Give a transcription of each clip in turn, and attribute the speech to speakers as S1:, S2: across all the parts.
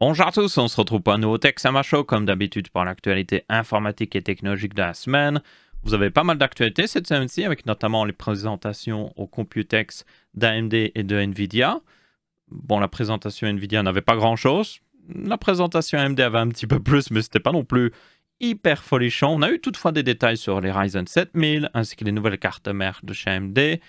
S1: Bonjour à tous, on se retrouve pour un nouveau Tech Sama Show, comme d'habitude pour l'actualité informatique et technologique de la semaine. Vous avez pas mal d'actualités cette semaine-ci, avec notamment les présentations au Computex d'AMD et de Nvidia. Bon, la présentation Nvidia n'avait pas grand-chose. La présentation AMD avait un petit peu plus, mais c'était pas non plus hyper folichon. On a eu toutefois des détails sur les Ryzen 7000, ainsi que les nouvelles cartes mères de chez AMD,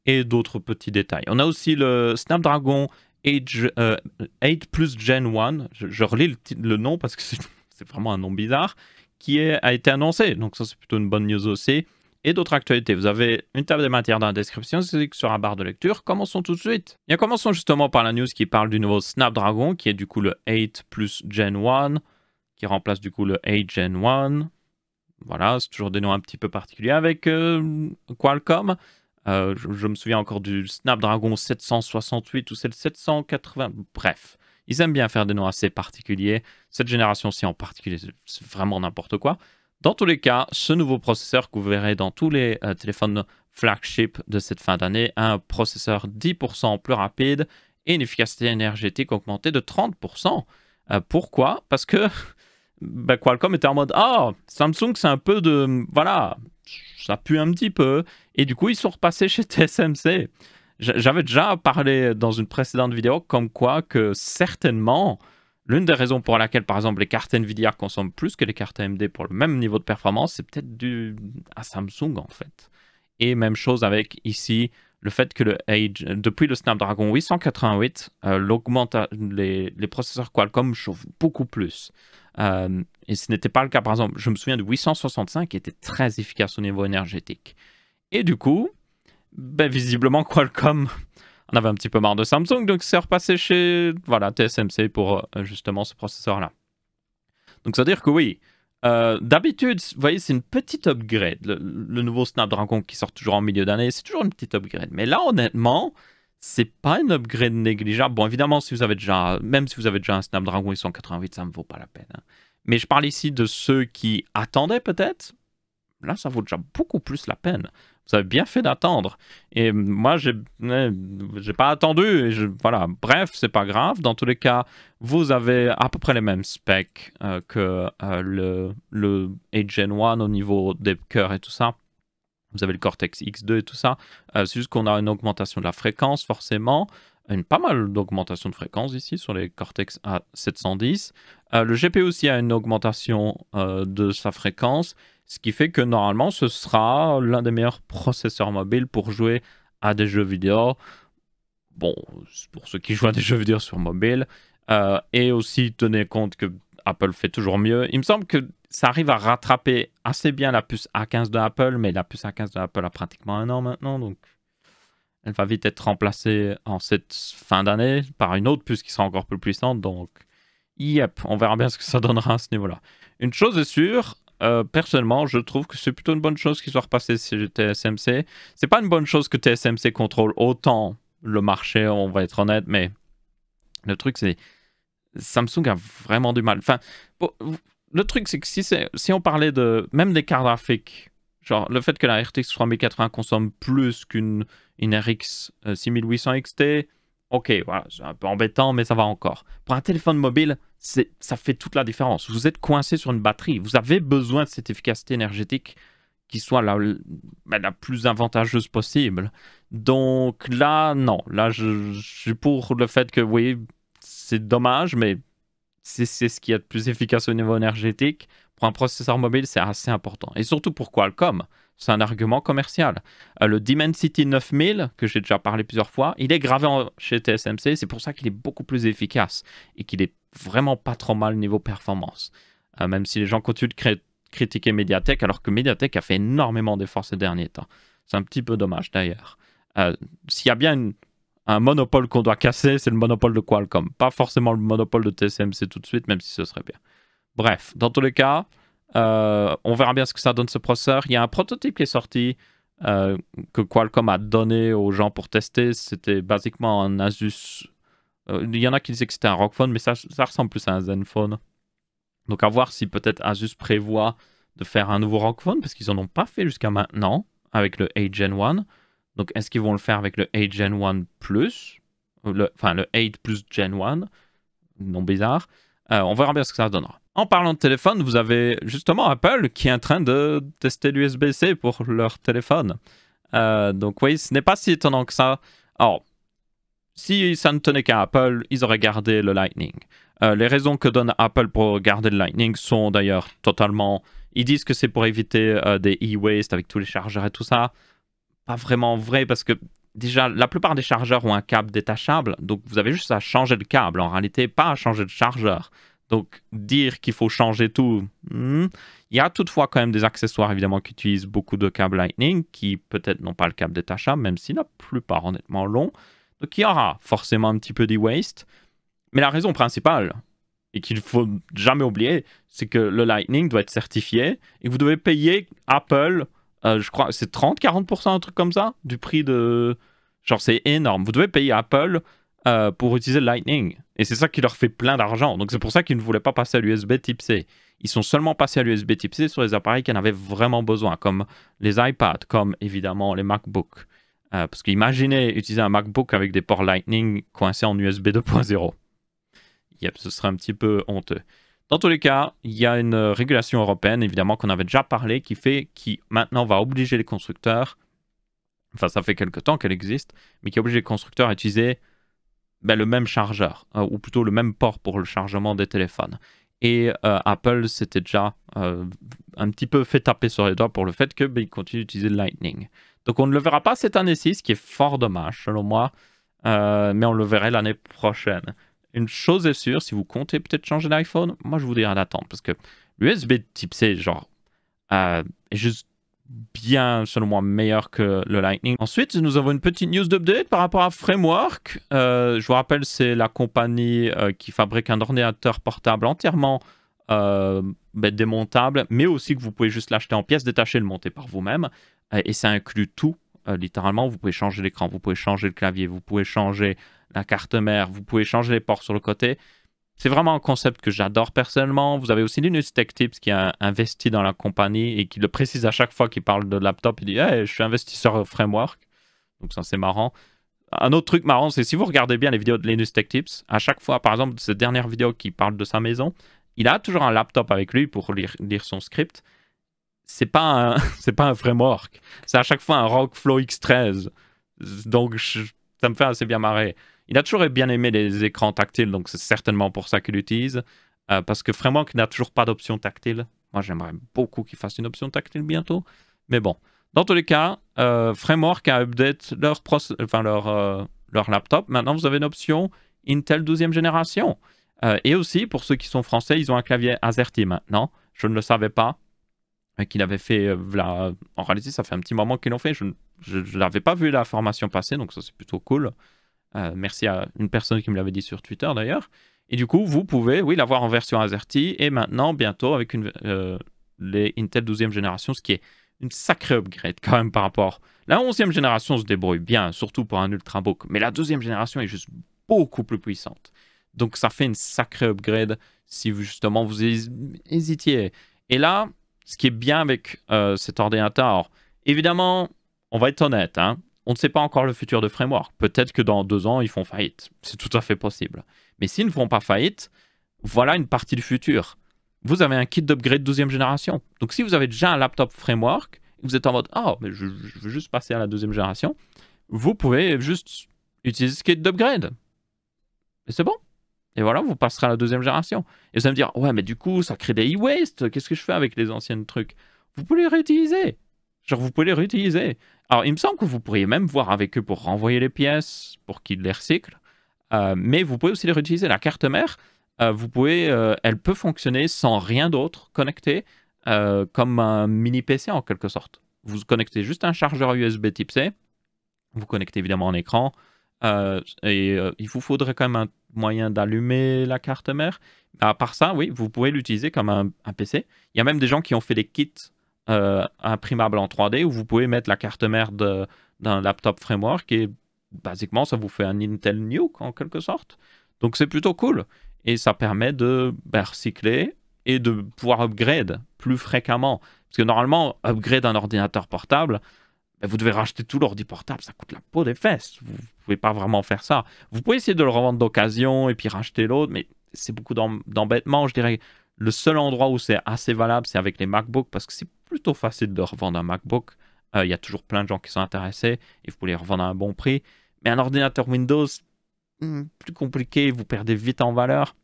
S1: et d'autres petits détails. On a aussi le Snapdragon 8 Plus Gen 1, je relis le nom parce que c'est vraiment un nom bizarre, qui a été annoncé. Donc ça, c'est plutôt une bonne news aussi. Et d'autres actualités. Vous avez une table des matières dans la description, c'est sur la barre de lecture. Commençons tout de suite. Bien, commençons justement par la news qui parle du nouveau Snapdragon, qui est du coup le 8 Plus Gen 1, qui remplace du coup le 8 Gen 1. Voilà, c'est toujours des noms un petit peu particuliers avec Qualcomm. Je me souviens encore du Snapdragon 768 ou c'est le 780. Bref, ils aiment bien faire des noms assez particuliers. Cette génération-ci en particulier, c'est vraiment n'importe quoi. Dans tous les cas, ce nouveau processeur que vous verrez dans tous les téléphones flagship de cette fin d'année, un processeur 10% plus rapide et une efficacité énergétique augmentée de 30%. Pourquoi? Parce que Qualcomm était en mode « Ah, Samsung, c'est un peu de... Voilà, ça pue un petit peu. » Et du coup, ils sont repassés chez TSMC. J'avais déjà parlé dans une précédente vidéo comme quoi que certainement, l'une des raisons pour laquelle, par exemple, les cartes Nvidia consomment plus que les cartes AMD pour le même niveau de performance, c'est peut-être dû à Samsung, en fait. Et même chose avec ici, le fait que depuis le Snapdragon 888, les processeurs Qualcomm chauffent beaucoup plus. Et ce n'était pas le cas, par exemple, je me souviens de 865 qui était très efficace au niveau énergétique. Et du coup, visiblement, Qualcomm en avait un petit peu marre de Samsung, donc c'est repassé chez TSMC pour justement ce processeur-là. Donc ça veut dire que oui, d'habitude, vous voyez, c'est une petite upgrade. Le nouveau Snapdragon qui sort toujours en milieu d'année, c'est toujours une petite upgrade. Mais là, honnêtement, c'est pas une upgrade négligeable. Bon, évidemment, même si vous avez déjà un Snapdragon 888, ça ne vaut pas la peine. Hein. Mais je parle ici de ceux qui attendaient peut-être. Là, ça vaut déjà beaucoup plus la peine. Vous avez bien fait d'attendre. Et moi, j'ai pas attendu. Voilà. Bref, c'est pas grave. Dans tous les cas, vous avez à peu près les mêmes specs que le 8 Gen 1 au niveau des cœurs et tout ça. Vous avez le Cortex X2 et tout ça. C'est juste qu'on a une augmentation de la fréquence, forcément. Pas mal d'augmentation de fréquence ici sur les Cortex A710. Le GPU aussi a une augmentation de sa fréquence. Ce qui fait que normalement, ce sera l'un des meilleurs processeurs mobiles pour jouer à des jeux vidéo. Bon, pour ceux qui jouent à des jeux vidéo sur mobile. Et aussi, tenez compte que Apple fait toujours mieux. Il me semble que ça arrive à rattraper assez bien la puce A15 de Apple, mais la puce A15 de Apple a pratiquement 1 an maintenant, donc elle va vite être remplacée en cette fin d'année par une autre puce qui sera encore plus puissante. Donc, yep, on verra bien ce que ça donnera à ce niveau-là. Une chose est sûre, personnellement, je trouve que c'est plutôt une bonne chose qu'ils soient repassés chez TSMC. C'est pas une bonne chose que TSMC contrôle autant le marché, on va être honnête, mais le truc c'est Samsung a vraiment du mal. Enfin, le truc c'est que si on parlait de même des cartes graphiques, genre le fait que la RTX 3080 consomme plus qu'une RX 6800 XT, ok, voilà, c'est un peu embêtant, mais ça va encore. Pour un téléphone mobile, ça fait toute la différence. Vous êtes coincé sur une batterie. Vous avez besoin de cette efficacité énergétique qui soit la plus avantageuse possible. Donc là, non. Là, je suis pour le fait que, oui, c'est dommage, mais c'est ce qui est le plus efficace au niveau énergétique. Pour un processeur mobile, c'est assez important. Et surtout pour Qualcomm. C'est un argument commercial. Le Dimensity 9000, que j'ai déjà parlé plusieurs fois, il est gravé chez TSMC. C'est pour ça qu'il est beaucoup plus efficace et qu'il est vraiment pas trop mal niveau performance. Même si les gens continuent de critiquer Mediatek, alors que Mediatek a fait énormément d'efforts ces derniers temps. C'est un petit peu dommage d'ailleurs. S'il y a bien un monopole qu'on doit casser, c'est le monopole de Qualcomm. Pas forcément le monopole de TSMC tout de suite, même si ce serait bien. Bref, dans tous les cas, on verra bien ce que ça donne ce processeur. Il y a un prototype qui est sorti que Qualcomm a donné aux gens pour tester. C'était basiquement un Asus. Il y en a qui disaient que c'était un ROG Phone, mais ça ressemble plus à un Zenfone. Donc à voir si peut-être Asus prévoit de faire un nouveau ROG Phone, parce qu'ils n'en ont pas fait jusqu'à maintenant avec le 8 Gen 1. Donc est-ce qu'ils vont le faire avec le 8 Gen 1 Plus, le 8 Plus Gen 1, non bizarre. On verra bien ce que ça donnera. En parlant de téléphone, vous avez justement Apple qui est en train de tester l'USB-C pour leur téléphone. Donc oui, ce n'est pas si étonnant que ça. Alors, si ça ne tenait qu'à Apple, ils auraient gardé le Lightning. Les raisons que donne Apple pour garder le Lightning sont d'ailleurs totalement... Ils disent que c'est pour éviter des e-waste avec tous les chargeurs et tout ça. Pas vraiment vrai parce que déjà, la plupart des chargeurs ont un câble détachable. Donc, vous avez juste à changer le câble. En réalité, pas à changer de chargeur. Donc, dire qu'il faut changer tout... il y a toutefois quand même des accessoires, évidemment, qui utilisent beaucoup de câbles Lightning, qui peut-être n'ont pas le câble détachable, même si la plupart, honnêtement, l'ont. Donc, il y aura forcément un petit peu d'e-waste. Mais la raison principale, et qu'il ne faut jamais oublier, c'est que le Lightning doit être certifié et vous devez payer Apple, je crois, c'est 30-40%, un truc comme ça, du prix de... Genre, c'est énorme. Vous devez payer Apple pour utiliser le Lightning. Et c'est ça qui leur fait plein d'argent. Donc, c'est pour ça qu'ils ne voulaient pas passer à l'USB type C. Ils sont seulement passés à l'USB type C sur les appareils qui en avaient vraiment besoin, comme les iPads, comme évidemment les MacBooks. Parce qu'imaginez utiliser un MacBook avec des ports Lightning coincés en USB 2.0. Yep, ce serait un petit peu honteux. Dans tous les cas, il y a une régulation européenne, évidemment, qu'on avait déjà parlé, qui maintenant va obliger les constructeurs, enfin ça fait quelque temps qu'elle existe, mais qui oblige les constructeurs à utiliser le même chargeur, ou plutôt le même port pour le chargement des téléphones. Et Apple s'était déjà un petit peu fait taper sur les doigts pour le fait qu'il continue d'utiliser le Lightning. Donc on ne le verra pas cette année-ci, ce qui est fort dommage selon moi, mais on le verrait l'année prochaine. Une chose est sûre, si vous comptez peut-être changer d'iPhone, moi je vous dirais d'attendre parce que l'USB type C, genre, est juste bien, selon moi, meilleur que le Lightning. Ensuite, nous avons une petite news d'update par rapport à Framework. Je vous rappelle, c'est la compagnie qui fabrique un ordinateur portable entièrement démontable, mais aussi que vous pouvez juste l'acheter en pièces détachées et le monter par vous-même. Et ça inclut tout, littéralement. Vous pouvez changer l'écran, vous pouvez changer le clavier, vous pouvez changer la carte mère, vous pouvez changer les ports sur le côté. C'est vraiment un concept que j'adore personnellement. Vous avez aussi Linus Tech Tips qui a investi dans la compagnie et qui le précise à chaque fois qu'il parle de laptop. Il dit hey, je suis investisseur Framework. Donc ça, c'est marrant. Un autre truc marrant, c'est si vous regardez bien les vidéos de Linus Tech Tips, à chaque fois, par exemple, cette dernière vidéo qui parle de sa maison, il a toujours un laptop avec lui pour lire son script. C'est pas un framework. C'est à chaque fois un Rockflow X13. Donc ça me fait assez bien marrer. Il a toujours bien aimé les écrans tactiles, donc c'est certainement pour ça qu'il l'utilise. Parce que Framework n'a toujours pas d'option tactile. Moi, j'aimerais beaucoup qu'il fasse une option tactile bientôt. Mais bon, dans tous les cas, Framework a update leur laptop. Maintenant, vous avez une option Intel 12e génération. Et aussi, pour ceux qui sont français, ils ont un clavier AZERTY maintenant. Je ne le savais pas. Qu'il avait fait, en réalité, ça fait un petit moment qu'ils l'ont fait. Je ne l'avais pas vu la formation passer, donc ça, c'est plutôt cool. Merci à une personne qui me l'avait dit sur Twitter d'ailleurs. Et du coup, vous pouvez, oui, l'avoir en version AZERTY et maintenant, bientôt, avec les Intel 12e génération, ce qui est une sacrée upgrade quand même par rapport. La 11e génération se débrouille bien, surtout pour un Ultrabook, mais la 2e génération est juste beaucoup plus puissante. Donc, ça fait une sacrée upgrade si vous, justement, vous hésitiez. Et là, ce qui est bien avec cet ordinateur, alors, évidemment, on va être honnête, hein, on ne sait pas encore le futur de Framework. Peut-être que dans 2 ans, ils font faillite. C'est tout à fait possible. Mais s'ils ne font pas faillite, voilà une partie du futur. Vous avez un kit d'upgrade 12e génération. Donc si vous avez déjà un laptop Framework, et vous êtes en mode « Oh, mais je veux juste passer à la 2e génération », vous pouvez juste utiliser ce kit d'upgrade. Et c'est bon. Et voilà, vous passerez à la 2e génération. Et vous allez me dire « Ouais, mais du coup, ça crée des e-waste. Qu'est-ce que je fais avec les anciens trucs ?» Vous pouvez les réutiliser. Genre, vous pouvez les réutiliser. Alors, il me semble que vous pourriez même voir avec eux pour renvoyer les pièces, pour qu'ils les recyclent. Mais vous pouvez aussi les réutiliser. La carte mère, elle peut fonctionner sans rien d'autre connecté, comme un mini PC en quelque sorte. Vous connectez juste un chargeur USB type C. Vous connectez évidemment un écran. Il vous faudrait quand même un moyen d'allumer la carte mère. À part ça, oui, vous pouvez l'utiliser comme un PC. Il y a même des gens qui ont fait des kits imprimable en 3D où vous pouvez mettre la carte mère d'un laptop Framework et basiquement ça vous fait un Intel Nuke en quelque sorte. Donc c'est plutôt cool et ça permet de recycler et de pouvoir upgrade plus fréquemment. Parce que normalement, upgrade un ordinateur portable, vous devez racheter tout l'ordi portable, ça coûte la peau des fesses. Vous ne pouvez pas vraiment faire ça. Vous pouvez essayer de le revendre d'occasion et puis racheter l'autre, mais c'est beaucoup d'embêtement. Je dirais le seul endroit où c'est assez valable, c'est avec les MacBooks, parce que c'est plutôt facile de revendre un MacBook. Il y a toujours plein de gens qui sont intéressés et vous pouvez les revendre à un bon prix. Mais un ordinateur Windows, plus compliqué, vous perdez vite en valeur.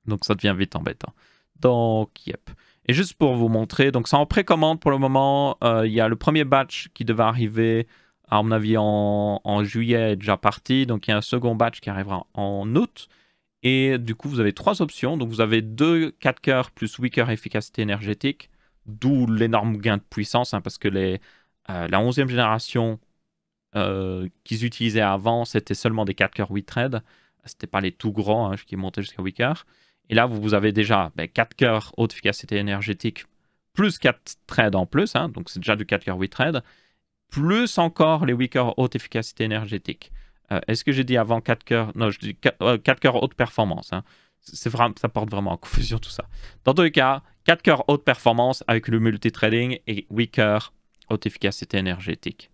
S1: Donc ça devient vite embêtant. Donc, yep. Et juste pour vous montrer, donc c'est en précommande pour le moment. Il y a le premier batch qui devait arriver, à mon avis, en juillet, est déjà parti. Donc il y a un second batch qui arrivera en août. Et du coup, vous avez 3 options. Donc vous avez 2 4 cœurs plus 8 cœurs efficacité énergétique. D'où l'énorme gain de puissance, hein, parce que la 11e génération qu'ils utilisaient avant, c'était seulement des 4 cœurs 8 threads. C'était pas les tout grands, hein, qui montaient jusqu'à 8 cœurs. Et là, vous avez déjà 4 cœurs haute efficacité énergétique, plus 4 threads en plus, hein, donc c'est déjà du 4 cœurs 8 threads, plus encore les 8 cœurs haute efficacité énergétique. Est-ce que j'ai dit avant 4 cœurs? Non, je dis 4 cœurs haute performance. Hein. Ça porte vraiment en confusion tout ça. Dans tous les cas, 4 cœurs haute performance avec le multithreading et 8 cœurs haute efficacité énergétique.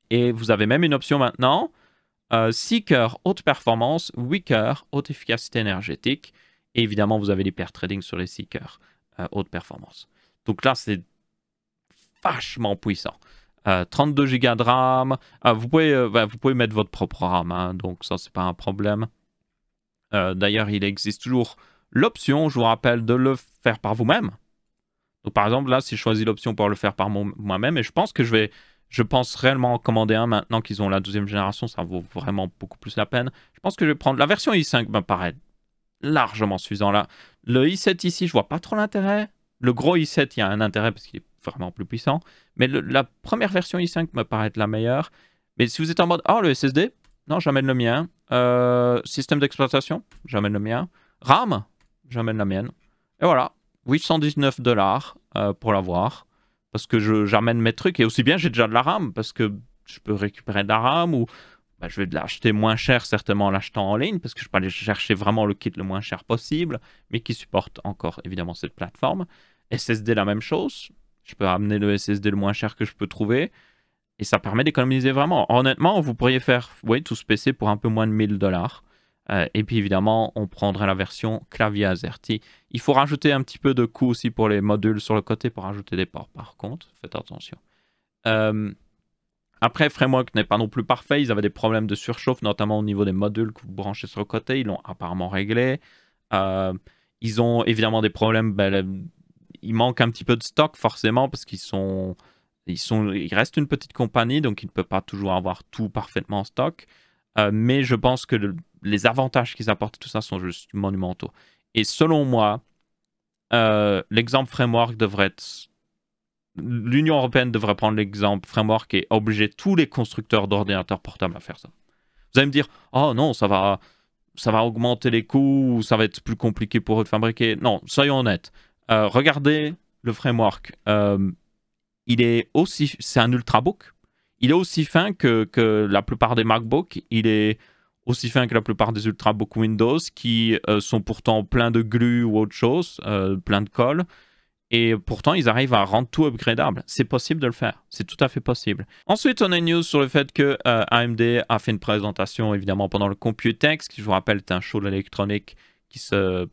S1: Et vous avez même une option maintenant, 6 cœurs haute performance, 8 cœurs haute efficacité énergétique. Et évidemment, vous avez l'hyper-trading sur les 6 cœurs haute performance. Donc là, c'est vachement puissant. 32 Go de RAM. Vous pouvez mettre votre propre RAM, hein, donc ça, c'est pas un problème. D'ailleurs, il existe toujours l'option, je vous rappelle, de le faire par vous-même. Donc par exemple, là, si je choisis l'option pour le faire par moi-même, et je pense que je pense réellement en commander un maintenant qu'ils ont la 12e génération, ça vaut vraiment beaucoup plus la peine. Je pense que je vais prendre la version i5, me paraît largement suffisant là. Le i7 ici, je vois pas trop l'intérêt. Le gros i7, il y a un intérêt parce qu'il est vraiment plus puissant. Mais la première version i5 me paraît être la meilleure. Mais si vous êtes en mode, oh, le SSD, non, j'amène le mien. Système d'exploitation, j'amène le mien. RAM, j'amène la mienne. Et voilà, 819 $ pour l'avoir. Parce que j'amène mes trucs. Et aussi bien, j'ai déjà de la RAM. Parce que je peux récupérer de la RAM ou... je vais l'acheter moins cher, certainement en l'achetant en ligne, parce que je peux aller chercher vraiment le kit le moins cher possible, mais qui supporte encore évidemment cette plateforme. SSD, la même chose. Je peux amener le SSD le moins cher que je peux trouver. Et ça permet d'économiser vraiment. Honnêtement, vous pourriez faire tout ce PC pour un peu moins de 1000 $. Et puis évidemment, on prendrait la version clavier AZERTY. Il faut rajouter un petit peu de coût aussi pour les modules sur le côté pour rajouter des ports. Par contre, faites attention. Après, Framework n'est pas non plus parfait. Ils avaient des problèmes de surchauffe, notamment au niveau des modules que vous branchez sur le côté. Ils l'ont apparemment réglé. Ils ont évidemment des problèmes. Il manque un petit peu de stock, forcément, parce ils restent une petite compagnie, donc ils ne peuvent pas toujours avoir tout parfaitement en stock. Mais je pense que les avantages qu'ils apportent, tout ça, sont juste monumentaux. Et selon moi, l'exemple Framework devrait être... L'Union européenne devrait prendre l'exemple Framework et obliger tous les constructeurs d'ordinateurs portables à faire ça. Vous allez me dire, oh non, ça va augmenter les coûts, ou ça va être plus compliqué pour eux de fabriquer. Non, soyons honnêtes. Regardez le Framework. C'est un ultrabook. Il est aussi fin que la plupart des MacBooks. Il est aussi fin que la plupart des ultrabooks Windows qui sont pourtant pleins de glu ou autre chose, plein de colle. Et pourtant, ils arrivent à rendre tout upgradable. C'est possible de le faire. C'est tout à fait possible. Ensuite, on a une news sur le fait que AMD a fait une présentation, évidemment, pendant le Computex, qui, je vous rappelle, est un show d'électronique qui se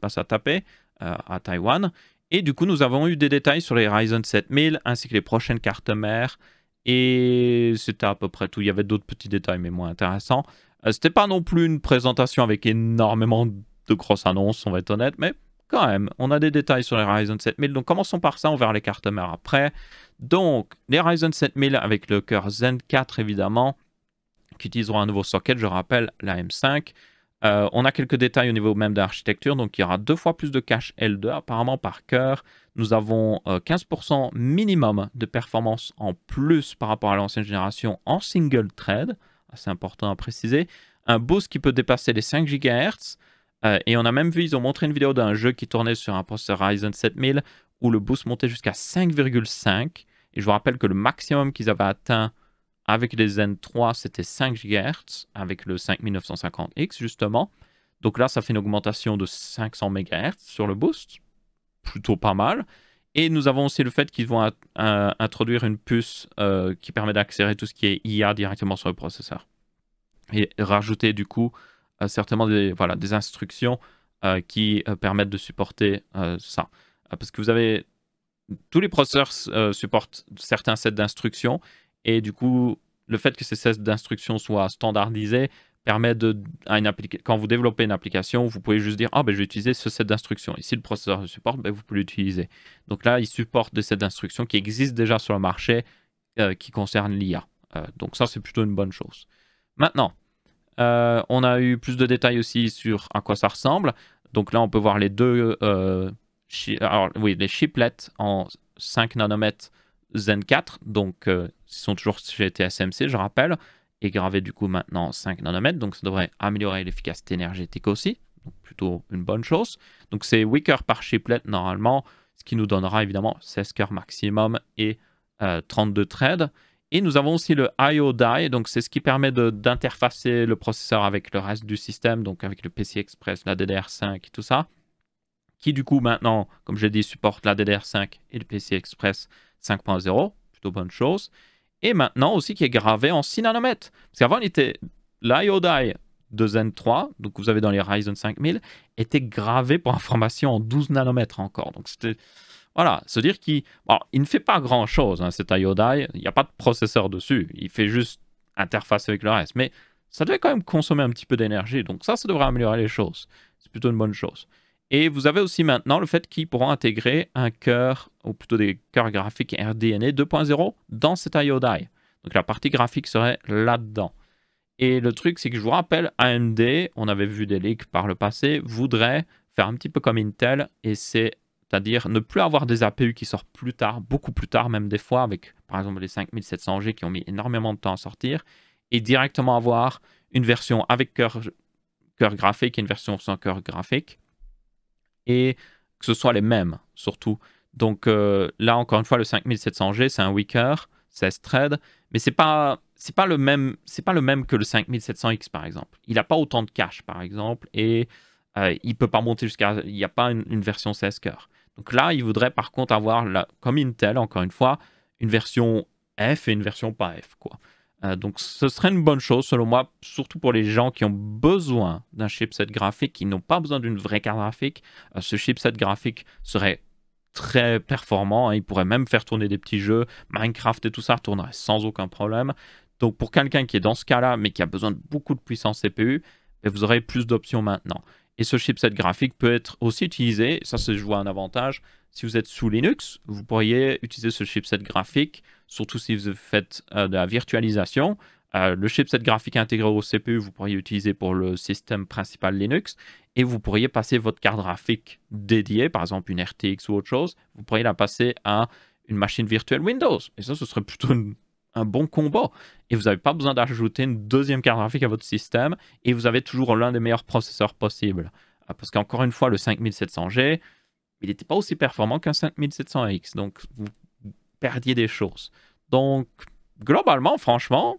S1: passe à Taipei, à Taïwan. Et du coup, nous avons eu des détails sur les Ryzen 7000, ainsi que les prochaines cartes mères. Et c'était à peu près tout. Il y avait d'autres petits détails, mais moins intéressants. C'était pas non plus une présentation avec énormément de grosses annonces, on va être honnête, mais... quand même, on a des détails sur les Ryzen 7000. Donc, commençons par ça. On verra les cartes mères après. Donc, les Ryzen 7000 avec le cœur Zen 4, évidemment, qui utiliseront un nouveau socket. Je rappelle, la M5. On a quelques détails au niveau même de l'architecture. Donc, il y aura 2 fois plus de cache L2, apparemment, par cœur. Nous avons 15% minimum de performance en plus par rapport à l'ancienne génération en single thread. C'est important à préciser. Un boost qui peut dépasser les 5 GHz. Et on a même vu, ils ont montré une vidéo d'un jeu qui tournait sur un processeur Ryzen 7000 où le boost montait jusqu'à 5,5. Et je vous rappelle que le maximum qu'ils avaient atteint avec les Zen 3, c'était 5 GHz avec le 5950X justement. Donc là, ça fait une augmentation de 500 MHz sur le boost. Plutôt pas mal. Et nous avons aussi le fait qu'ils vont introduire une puce qui permet d'accélérer tout ce qui est IA directement sur le processeur. Et rajouter du coup certainement des instructions qui permettent de supporter ça. Parce que vous avez... Tous les processeurs supportent certains sets d'instructions et du coup, le fait que ces sets d'instructions soient standardisés permet quand vous développez une application, vous pouvez juste dire « Ah, ben, je vais utiliser ce set d'instructions. » Et si le processeur le supporte, ben, vous pouvez l'utiliser. Donc là, il supporte des sets d'instructions qui existent déjà sur le marché qui concernent l'IA. Donc ça, c'est plutôt une bonne chose. Maintenant, on a eu plus de détails aussi sur à quoi ça ressemble. Donc là, on peut voir les deux les chiplets en 5 nanomètres Zen 4. Donc, ils sont toujours chez TSMC, je rappelle, et gravés du coup maintenant 5 nanomètres. Donc, ça devrait améliorer l'efficacité énergétique aussi. Donc, plutôt une bonne chose. Donc, c'est 8 cœurs par chiplet normalement, ce qui nous donnera évidemment 16 cœurs maximum et 32 threads. Et nous avons aussi le I/O die, donc c'est ce qui permet d'interfacer le processeur avec le reste du système, donc avec le PCI Express, la DDR5 et tout ça, qui du coup maintenant, comme je l'ai dit, supporte la DDR5 et le PCI Express 5.0, plutôt bonne chose. Et maintenant aussi qui est gravé en 6 nanomètres. Parce qu'avant, l'I/O die de Zen 3, donc vous avez dans les Ryzen 5000, était gravé pour information en 12 nanomètres encore. Donc c'était... Voilà, se dire qu'il ne fait pas grand-chose, hein, cet I/O die. Il n'y a pas de processeur dessus. Il fait juste interface avec le reste. Mais ça devait quand même consommer un petit peu d'énergie. Donc ça devrait améliorer les choses. C'est plutôt une bonne chose. Et vous avez aussi maintenant le fait qu'ils pourront intégrer un cœur, ou plutôt des cœurs graphiques RDNA 2.0 dans cet I/O die. Donc la partie graphique serait là-dedans. Et le truc, c'est que je vous rappelle, AMD, on avait vu des leaks par le passé, voudrait faire un petit peu comme Intel, et c'est-à-dire ne plus avoir des APU qui sortent plus tard, beaucoup plus tard même des fois, avec par exemple les 5700G qui ont mis énormément de temps à sortir, et directement avoir une version avec cœur graphique et une version sans cœur graphique, et que ce soit les mêmes surtout. Donc là, encore une fois, le 5700G, c'est un 8 cœurs, 16 threads, mais c'est pas le même que le 5700X par exemple. Il n'a pas autant de cache par exemple, et il peut pas monter jusqu'à... Il n'y a pas une version 16 cœurs. Donc là, il voudrait par contre avoir, comme Intel, encore une fois, une version F et une version pas F, quoi. Donc ce serait une bonne chose selon moi, surtout pour les gens qui ont besoin d'un chipset graphique, qui n'ont pas besoin d'une vraie carte graphique. Ce chipset graphique serait très performant, hein. Il pourrait même faire tourner des petits jeux, Minecraft et tout ça tournerait sans aucun problème. Donc pour quelqu'un qui est dans ce cas-là, mais qui a besoin de beaucoup de puissance CPU, vous aurez plus d'options maintenant. Et ce chipset graphique peut être aussi utilisé, ça je vois un avantage, si vous êtes sous Linux, vous pourriez utiliser ce chipset graphique, surtout si vous faites de la virtualisation. Le chipset graphique intégré au CPU, vous pourriez utiliser pour le système principal Linux, et vous pourriez passer votre carte graphique dédiée, par exemple une RTX ou autre chose, vous pourriez la passer à une machine virtuelle Windows. Et ça, ce serait plutôt un bon combo. Et vous n'avez pas besoin d'ajouter une deuxième carte graphique à votre système, et vous avez toujours l'un des meilleurs processeurs possibles. Parce qu'encore une fois, le 5700G, il n'était pas aussi performant qu'un 5700X, donc vous perdiez des choses. Donc, globalement, franchement,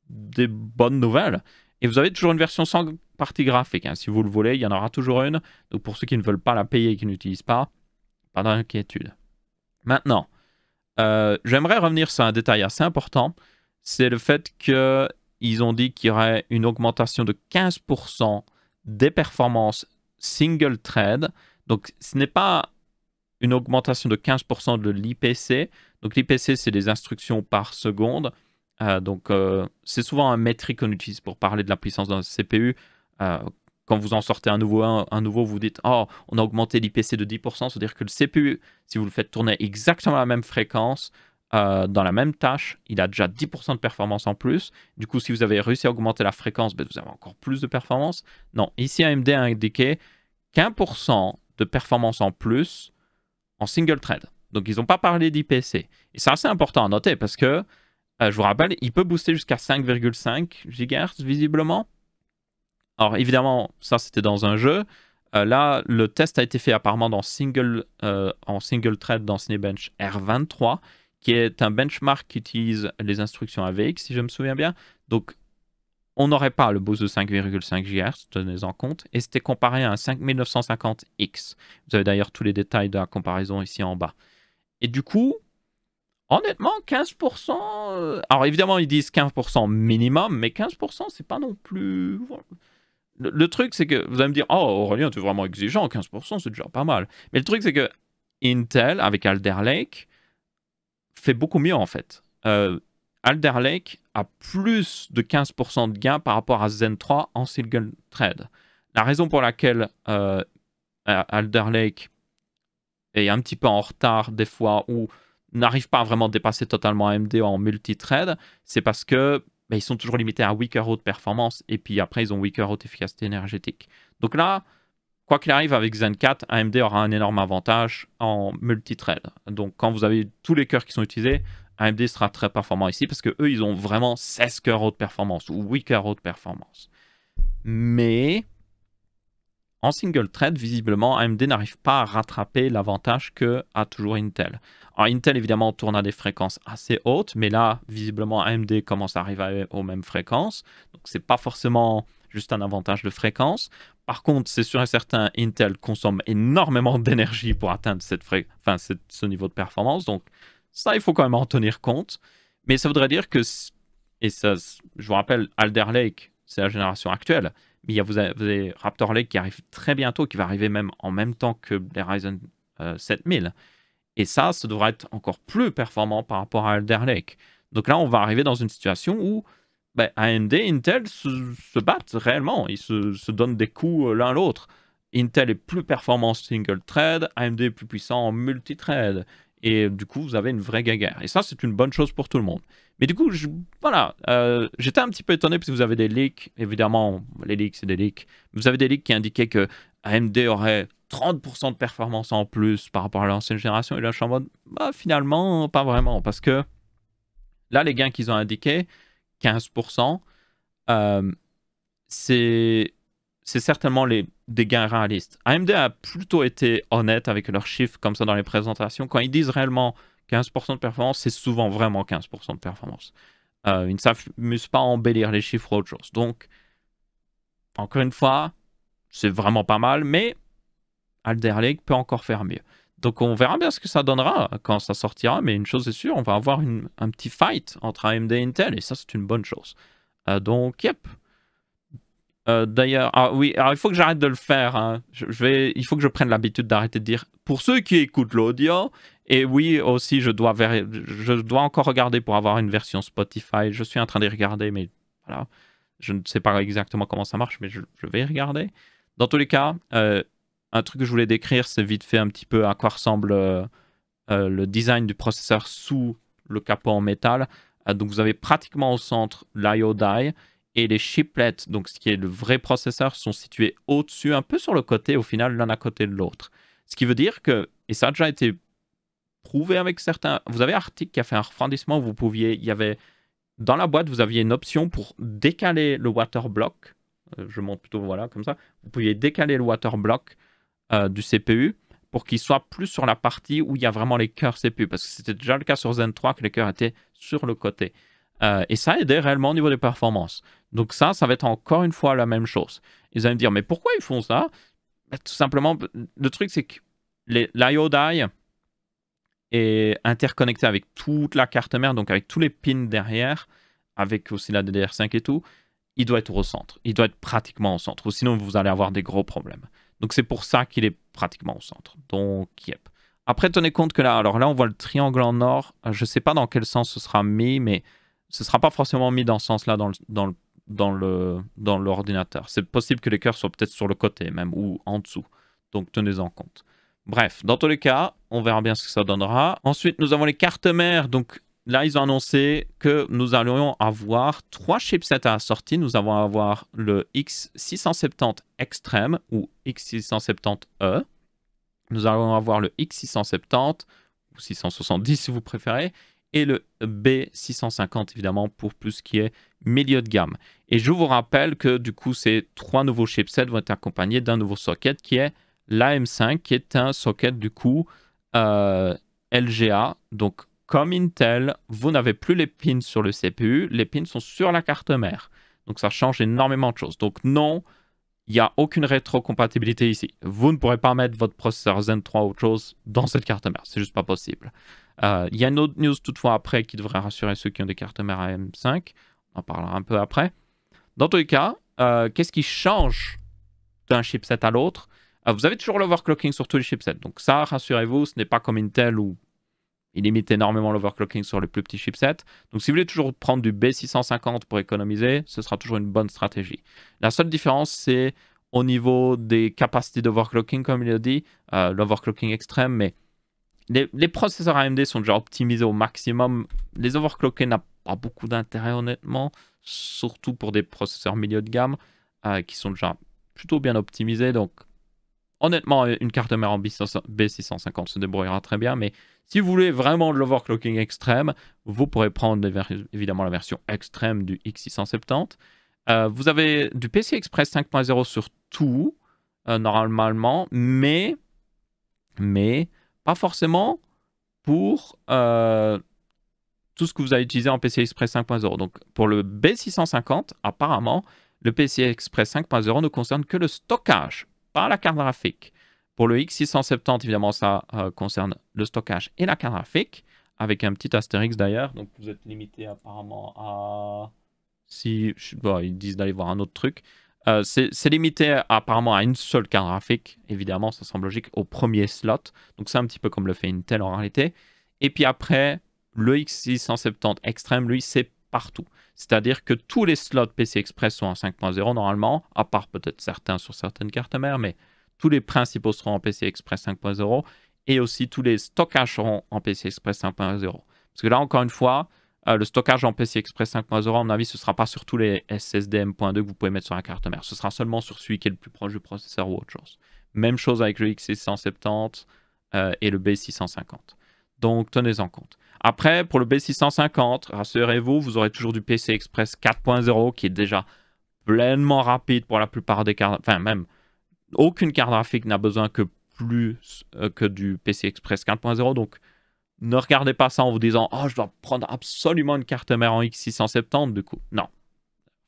S1: des bonnes nouvelles. Et vous avez toujours une version sans partie graphique, hein. Si vous le voulez, il y en aura toujours une. Donc, pour ceux qui ne veulent pas la payer et qui n'utilisent pas d'inquiétude. Maintenant, j'aimerais revenir sur un détail assez important. C'est le fait qu'ils ont dit qu'il y aurait une augmentation de 15% des performances single thread. Donc, ce n'est pas une augmentation de 15% de l'IPC. Donc, l'IPC, c'est des instructions par seconde. Donc, c'est souvent un métrique qu'on utilise pour parler de la puissance d'un CPU. Quand vous en sortez un nouveau, vous dites « Oh, on a augmenté l'IPC de 10%. » C'est-à-dire que le CPU, si vous le faites tourner exactement à la même fréquence, dans la même tâche, il a déjà 10% de performance en plus. Du coup, si vous avez réussi à augmenter la fréquence, ben, vous avez encore plus de performance. Non, ici, AMD a indiqué qu'1% de performance en plus en single thread. Donc, ils n'ont pas parlé d'IPC. Et c'est assez important à noter parce que, je vous rappelle, il peut booster jusqu'à 5,5 GHz visiblement. Alors, évidemment, ça, c'était dans un jeu. Là, le test a été fait apparemment en single thread dans Cinebench R23, qui est un benchmark qui utilise les instructions AVX, si je me souviens bien. Donc, on n'aurait pas le boost de 5,5 GHz, tenez-en compte. Et c'était comparé à un 5950X. Vous avez d'ailleurs tous les détails de la comparaison ici en bas. Et du coup, honnêtement, 15%... alors, évidemment, ils disent 15% minimum, mais 15%, c'est pas non plus... le truc, c'est que vous allez me dire, oh Aurélien, tu es vraiment exigeant, 15%, c'est déjà pas mal. Mais le truc, c'est que Intel, avec Alder Lake, fait beaucoup mieux en fait. Alder Lake a plus de 15% de gain par rapport à Zen 3 en single thread. La raison pour laquelle Alder Lake est un petit peu en retard des fois ou n'arrive pas à vraiment dépasser totalement AMD en multithread, c'est parce que ils sont toujours limités à weaker out performance et puis après ils ont weaker out efficacité énergétique. Donc là, quoi qu'il arrive avec Zen 4, AMD aura un énorme avantage en multithread. Donc quand vous avez tous les cœurs qui sont utilisés, AMD sera très performant ici parce que eux ils ont vraiment 16 cœurs haute performance ou weaker haute performance. Mais en single thread, visiblement, AMD n'arrive pas à rattraper l'avantage que a toujours Intel. Alors Intel, évidemment, tourne à des fréquences assez hautes, mais là, visiblement, AMD commence à arriver aux mêmes fréquences. Donc, c'est pas forcément juste un avantage de fréquence. Par contre, c'est sûr et certain, Intel consomme énormément d'énergie pour atteindre ce niveau de performance. Donc, ça, il faut quand même en tenir compte. Mais ça voudrait dire que, et ça, je vous rappelle, Alder Lake, c'est la génération actuelle. Mais vous avez Raptor Lake qui arrive très bientôt, qui va arriver même en même temps que les Ryzen 7000. Et ça devrait être encore plus performant par rapport à Alder Lake. Donc là, on va arriver dans une situation où AMD et Intel se battent réellement. Ils se donnent des coups l'un l'autre. Intel est plus performant en single thread, AMD est plus puissant en multithread. Et du coup, vous avez une vraie guerre. Et ça, c'est une bonne chose pour tout le monde. Mais du coup, voilà, j'étais un petit peu étonné parce que vous avez des leaks. Évidemment, les leaks, c'est des leaks. Vous avez des leaks qui indiquaient que AMD aurait 30% de performance en plus par rapport à l'ancienne génération. Et là, je suis en mode, finalement, pas vraiment. Parce que là, les gains qu'ils ont indiqués, 15%, c'est certainement des gains réalistes. AMD a plutôt été honnête avec leurs chiffres comme ça dans les présentations. Quand ils disent réellement 15% de performance, c'est souvent vraiment 15% de performance. Ils ne s'amusent pas à embellir les chiffres ou autre chose. Donc, encore une fois, c'est vraiment pas mal, mais Alder Lake peut encore faire mieux. Donc, on verra bien ce que ça donnera quand ça sortira, mais une chose est sûre, on va avoir un petit fight entre AMD et Intel, et ça, c'est une bonne chose. Donc, yep. D'ailleurs, oui, alors il faut que j'arrête de le faire. Hein. Il faut que je prenne l'habitude d'arrêter de dire pour ceux qui écoutent l'audio. Et oui, aussi, je dois encore regarder pour avoir une version Spotify. Je suis en train d'y regarder, mais voilà. Je ne sais pas exactement comment ça marche, mais je vais y regarder. Dans tous les cas, un truc que je voulais décrire, c'est vite fait un petit peu à quoi ressemble le design du processeur sous le capot en métal. Donc, vous avez pratiquement au centre l'IO die. Et les chiplets, donc ce qui est le vrai processeur, sont situés au-dessus, un peu sur le côté, au final, l'un à côté de l'autre. Ce qui veut dire que, et ça a déjà été prouvé avec certains, vous avez Arctic qui a fait un refroidissement où dans la boîte, vous aviez une option pour décaler le water block. Je montre plutôt, voilà, comme ça. Vous pouviez décaler le water block du CPU pour qu'il soit plus sur la partie où il y a vraiment les cœurs CPU. Parce que c'était déjà le cas sur Zen 3 que les cœurs étaient sur le côté. Et ça aidait réellement au niveau des performances. Donc ça va être encore une fois la même chose. Ils allaient me dire, mais pourquoi ils font ça? Tout simplement, le truc, c'est que l'IO die est interconnecté avec toute la carte mère, donc avec tous les pins derrière, avec aussi la DDR5 et tout. Il doit être au centre. Il doit être pratiquement au centre. Ou sinon, vous allez avoir des gros problèmes. Donc c'est pour ça qu'il est pratiquement au centre. Donc, yep. Après, tenez compte que là, on voit le triangle en or. Je ne sais pas dans quel sens ce sera mis, mais ce ne sera pas forcément mis dans ce sens-là dans l'ordinateur. C'est possible que les cœurs soient peut-être sur le côté même ou en dessous. Donc tenez-en compte. Bref, dans tous les cas, on verra bien ce que ça donnera. Ensuite, nous avons les cartes mères. Donc là, ils ont annoncé que nous allions avoir 3 chipsets à la sortie. Nous allons avoir le X670 Extreme ou X670E. Nous allons avoir le X670 ou 670 si vous préférez. Et le B650 évidemment pour plus ce qui est milieu de gamme. Et je vous rappelle que du coup ces 3 nouveaux chipsets vont être accompagnés d'un nouveau socket qui est l'AM5 qui est un socket du coup LGA. Donc comme Intel, vous n'avez plus les pins sur le CPU, les pins sont sur la carte mère. Donc ça change énormément de choses. Donc non, il n'y a aucune rétrocompatibilité ici. Vous ne pourrez pas mettre votre processeur Zen 3 ou autre chose dans cette carte mère. C'est juste pas possible. Il y a une autre news toutefois après qui devrait rassurer ceux qui ont des cartes mères AM5. On en parlera un peu après. Dans tous les cas, qu'est-ce qui change d'un chipset à l'autre? Vous avez toujours l'overclocking sur tous les chipsets. Donc ça, rassurez-vous, ce n'est pas comme Intel où il limite énormément l'overclocking sur les plus petits chipsets. Donc si vous voulez toujours prendre du B650 pour économiser, ce sera toujours une bonne stratégie. La seule différence, c'est au niveau des capacités d'overclocking, comme il a dit, l'overclocking extrême, mais les processeurs AMD sont déjà optimisés au maximum. Les overclockés n'ont pas beaucoup d'intérêt, honnêtement, surtout pour des processeurs milieu de gamme qui sont déjà plutôt bien optimisés. Donc, honnêtement, une carte mère en B650 se débrouillera très bien. Mais si vous voulez vraiment de l'overclocking extrême, vous pourrez prendre évidemment la version extrême du X670. Vous avez du PCI Express 5.0 sur tout, normalement, mais pas forcément pour tout ce que vous avez utilisé en PCI Express 5.0. Donc, pour le B650, apparemment, le PCI Express 5.0 ne concerne que le stockage, pas la carte graphique. Pour le X670, évidemment, ça concerne le stockage et la carte graphique, avec un petit astérix d'ailleurs. Donc, vous êtes limité apparemment à... Si, bon, ils disent d'aller voir un autre truc. C'est limité apparemment à une seule carte graphique. Évidemment, ça semble logique, au premier slot. Donc, c'est un petit peu comme le fait Intel en réalité. Et puis après, le X670 Extreme, lui, c'est partout. C'est-à-dire que tous les slots PCI Express sont en 5.0 normalement, à part peut-être certains sur certaines cartes mères, mais tous les principaux seront en PCI Express 5.0 et aussi tous les stockages seront en PCI Express 5.0. Parce que là, encore une fois, le stockage en PCI Express 5.0, à mon avis, ce ne sera pas sur tous les SSD M.2 que vous pouvez mettre sur la carte mère. Ce sera seulement sur celui qui est le plus proche du processeur ou autre chose. Même chose avec le X670 et le B650. Donc, tenez-en compte. Après, pour le B650, rassurez-vous, vous aurez toujours du PCI Express 4.0 qui est déjà pleinement rapide pour la plupart des cartes. Enfin, même, aucune carte graphique n'a besoin que plus que du PCI Express 4.0. Donc, ne regardez pas ça en vous disant « Oh, je dois prendre absolument une carte mère en X670 du coup. » Non.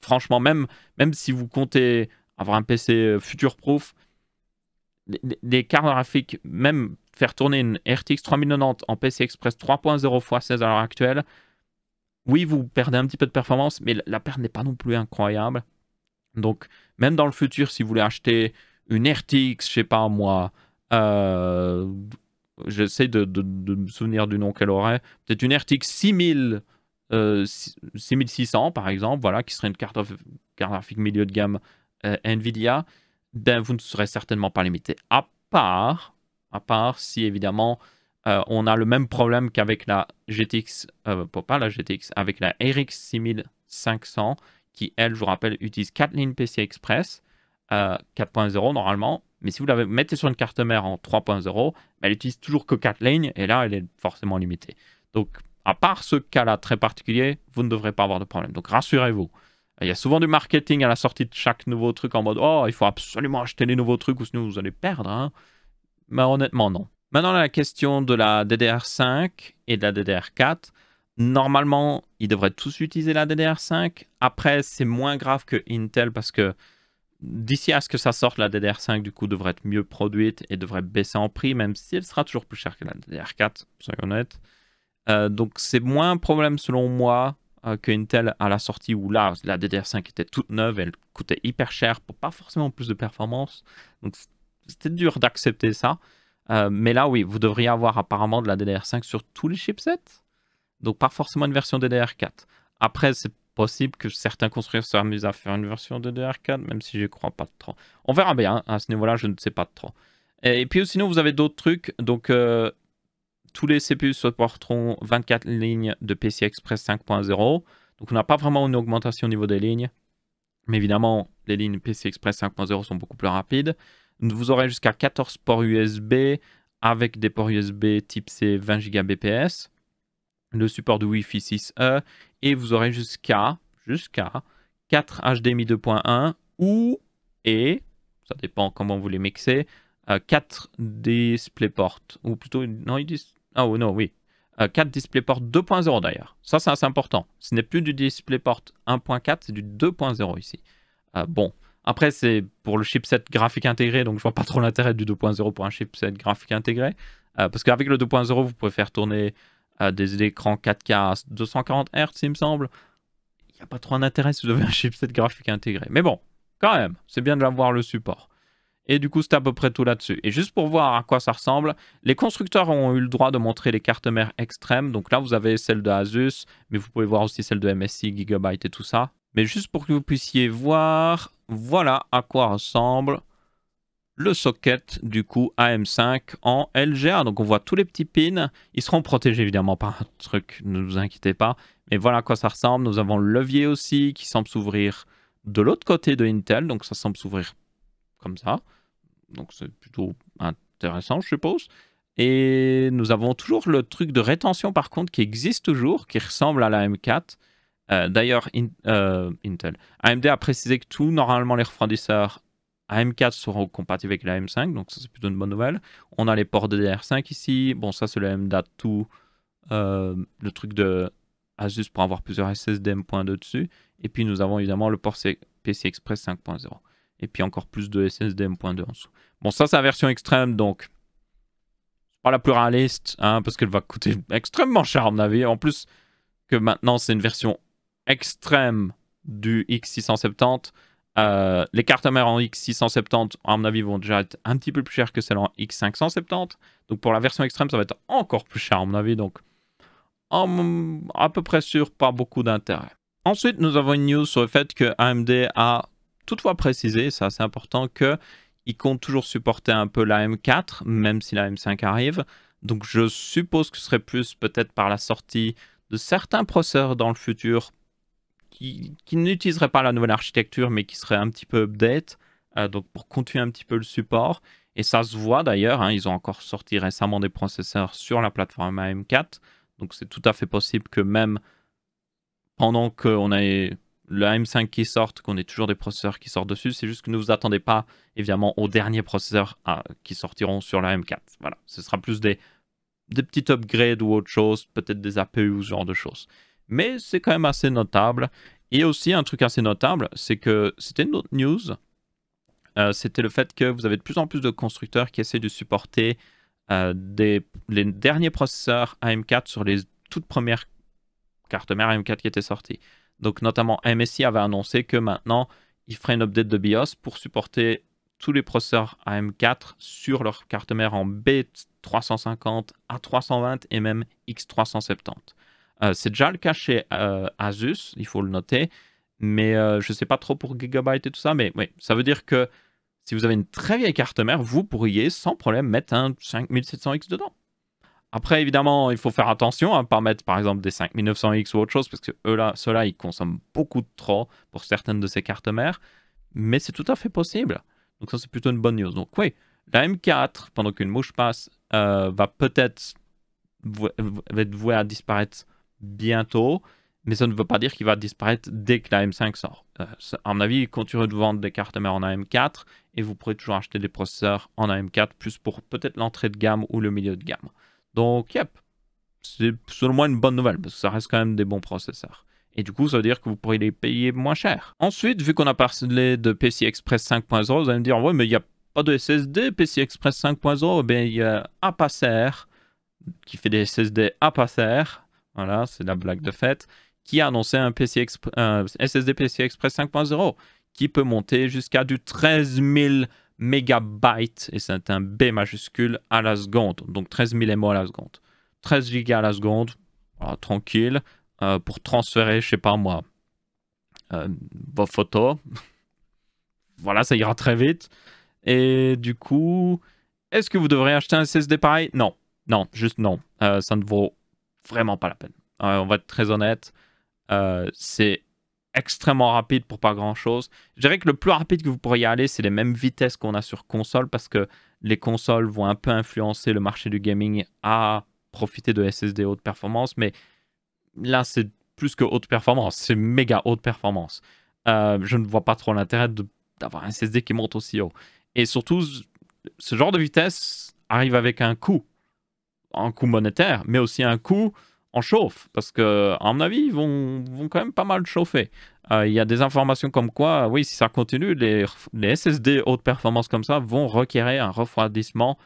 S1: Franchement, même si vous comptez avoir un PC future-proof, les cartes graphiques, même faire tourner une RTX 3090 en PCI Express 3.0 x 16 à l'heure actuelle, oui, vous perdez un petit peu de performance, mais la perte n'est pas non plus incroyable. Donc, même dans le futur, si vous voulez acheter une RTX, je sais pas moi, j'essaie de me souvenir du nom qu'elle aurait, peut-être une RTX 6600 par exemple, voilà, qui serait une carte graphique milieu de gamme Nvidia, ben, vous ne serez certainement pas limité. À part si évidemment on a le même problème qu'avec la GTX, pas la GTX, avec la RX 6500 qui, elle, je vous rappelle, utilise 4 lignes PCI Express 4.0 normalement, mais si vous la mettez sur une carte mère en 3.0, elle utilise toujours que 4 lignes et là, elle est forcément limitée. Donc, à part ce cas-là très particulier, vous ne devrez pas avoir de problème. Donc, rassurez-vous. Il y a souvent du marketing à la sortie de chaque nouveau truc en mode « Oh, il faut absolument acheter les nouveaux trucs ou sinon vous allez perdre. Hein. » Mais honnêtement, non. Maintenant, la question de la DDR5 et de la DDR4. Normalement, ils devraient tous utiliser la DDR5. Après, c'est moins grave que Intel parce que d'ici à ce que ça sorte, la DDR5 du coup devrait être mieux produite et devrait baisser en prix, même si elle sera toujours plus chère que la DDR4, soyons honnêtes. Donc c'est moins un problème selon moi que Intel à la sortie où là, la DDR5 était toute neuve, elle coûtait hyper cher pour pas forcément plus de performance. Donc c'était dur d'accepter ça. Mais là, oui, vous devriez avoir apparemment de la DDR5 sur tous les chipsets. Donc pas forcément une version DDR4. Après, c'est possible que certains constructeurs s'amusent à faire une version DDR4, même si je ne crois pas trop. On verra bien, à ce niveau-là, je ne sais pas trop. Et puis sinon, vous avez d'autres trucs. Donc, tous les CPU supporteront 24 lignes de PCI Express 5.0. Donc, on n'a pas vraiment une augmentation au niveau des lignes. Mais évidemment, les lignes PCI Express 5.0 sont beaucoup plus rapides. Vous aurez jusqu'à 14 ports USB avec des ports USB type C 20 Gbps. Le support de Wi-Fi 6E et vous aurez jusqu'à 4 HDMI 2.1 et ça dépend comment vous les mixez, 4 DisplayPort ou plutôt non, ils disent 4 DisplayPort 2.0 d'ailleurs. Ça c'est assez important. Ce n'est plus du DisplayPort 1.4, c'est du 2.0 ici. Bon, après c'est pour le chipset graphique intégré, donc je vois pas trop l'intérêt du 2.0 pour un chipset graphique intégré parce qu'avec le 2.0 vous pouvez faire tourner des écrans 4K à 240 Hz, il me semble. Il n'y a pas trop d'intérêt si vous avez un chipset graphique intégré. Mais bon, quand même, c'est bien d'avoir le support. Et du coup, c'est à peu près tout là-dessus. Et juste pour voir à quoi ça ressemble, les constructeurs ont eu le droit de montrer les cartes mères extrêmes. Donc là, vous avez celle de Asus, mais vous pouvez voir aussi celle de MSI, Gigabyte et tout ça. Mais juste pour que vous puissiez voir, voilà à quoi ressemble le socket du coup AM5 en LGA. Donc on voit tous les petits pins. Ils seront protégés évidemment par un truc, ne vous inquiétez pas. Mais voilà à quoi ça ressemble. Nous avons le levier aussi qui semble s'ouvrir de l'autre côté de Intel. Donc ça semble s'ouvrir comme ça. Donc c'est plutôt intéressant, je suppose. Et nous avons toujours le truc de rétention par contre qui existe toujours, qui ressemble à la M4. D'ailleurs, Intel. AMD a précisé que tout, normalement, les refroidisseurs AM4 seront compatibles avec la M5, donc ça c'est plutôt une bonne nouvelle. On a les ports DDR5 ici. Bon, ça c'est le M.2, le truc de Asus pour avoir plusieurs SSD M.2 dessus. Et puis nous avons évidemment le port PCI Express 5.0. Et puis encore plus de SSD M.2 en dessous. Bon, ça c'est la version extrême, donc c'est pas la plus réaliste, hein, parce qu'elle va coûter extrêmement cher à mon avis. En plus que maintenant c'est une version extrême du X670. Les cartes mères en X670, à mon avis, vont déjà être un petit peu plus chères que celles en X570. Donc pour la version extrême, ça va être encore plus cher, à mon avis. Donc à peu près sûr, pas beaucoup d'intérêt. Ensuite, nous avons une news sur le fait que AMD a toutefois précisé, c'est assez important, qu'il compte toujours supporter un peu la M4, même si la M5 arrive. Donc je suppose que ce serait plus peut-être par la sortie de certains processeurs dans le futur qui n'utiliseraient pas la nouvelle architecture, mais qui seraient un petit peu update, donc pour continuer un petit peu le support. Et ça se voit d'ailleurs, hein, ils ont encore sorti récemment des processeurs sur la plateforme AM4, donc c'est tout à fait possible que même pendant qu'on ait le AM5 qui sorte, qu'on ait toujours des processeurs qui sortent dessus, c'est juste que ne vous attendez pas évidemment aux derniers processeurs qui sortiront sur la M4. Voilà, ce sera plus des petits upgrades ou autre chose, peut-être des APU ou ce genre de choses. Mais c'est quand même assez notable. Et aussi, un truc assez notable, c'est que c'était une autre news. C'était le fait que vous avez de plus en plus de constructeurs qui essaient de supporter les derniers processeurs AM4 sur les toutes premières cartes mères AM4 qui étaient sorties. Donc, notamment, MSI avait annoncé que maintenant, ils feraient une update de BIOS pour supporter tous les processeurs AM4 sur leur carte mère en B350, A320 et même X370. C'est déjà le cas chez Asus, il faut le noter, mais je ne sais pas trop pour Gigabyte et tout ça, mais oui, ça veut dire que si vous avez une très vieille carte mère, vous pourriez sans problème mettre un 5700X dedans. Après, évidemment, il faut faire attention à ne pas mettre par exemple des 5900X ou autre chose, parce que ceux-là, ils consomment beaucoup trop pour certaines de ces cartes mères, mais c'est tout à fait possible. Donc ça, c'est plutôt une bonne news. Donc oui, la M4, pendant qu'une mouche passe, va peut-être être vouée à disparaître bientôt, mais ça ne veut pas dire qu'il va disparaître dès que la M5 sort. À mon avis, ils continueront de vendre des cartes mères en AM4, et vous pourrez toujours acheter des processeurs en AM4, plus pour peut-être l'entrée de gamme ou le milieu de gamme. Donc, yep, c'est selon moi une bonne nouvelle, parce que ça reste quand même des bons processeurs. Et du coup, ça veut dire que vous pourrez les payer moins cher. Ensuite, vu qu'on a parlé de PCI Express 5.0, vous allez me dire, ouais, mais il n'y a pas de SSD PCI Express 5.0. Ben, il y a Apacer, qui fait des SSD Apacer, voilà, c'est la blague de fête, qui a annoncé un SSD PCI Express 5.0, qui peut monter jusqu'à du 13 000 mégabytes, et c'est un B majuscule à la seconde, donc 13 000 MO à la seconde. 13 gigas à la seconde, voilà, tranquille, pour transférer, je sais pas moi, vos photos. Voilà, ça ira très vite. Et du coup, est-ce que vous devriez acheter un SSD pareil? Non, non, juste non. Ça ne vaut vraiment pas la peine. On va être très honnête. C'est extrêmement rapide pour pas grand chose. Je dirais que le plus rapide que vous pourriez aller, c'est les mêmes vitesses qu'on a sur console, parce que les consoles vont un peu influencer le marché du gaming à profiter de SSD haute performance, mais là c'est plus que haute performance, c'est méga haute performance. Je ne vois pas trop l'intérêt d'avoir un SSD qui monte aussi haut. Et surtout, ce genre de vitesse arrive avec un coût monétaire, mais aussi un coût en chauffe, parce que à mon avis, ils vont quand même pas mal chauffer. Il y a des informations comme quoi, oui, si ça continue, les SSD haute performance comme ça vont requérir un refroidissement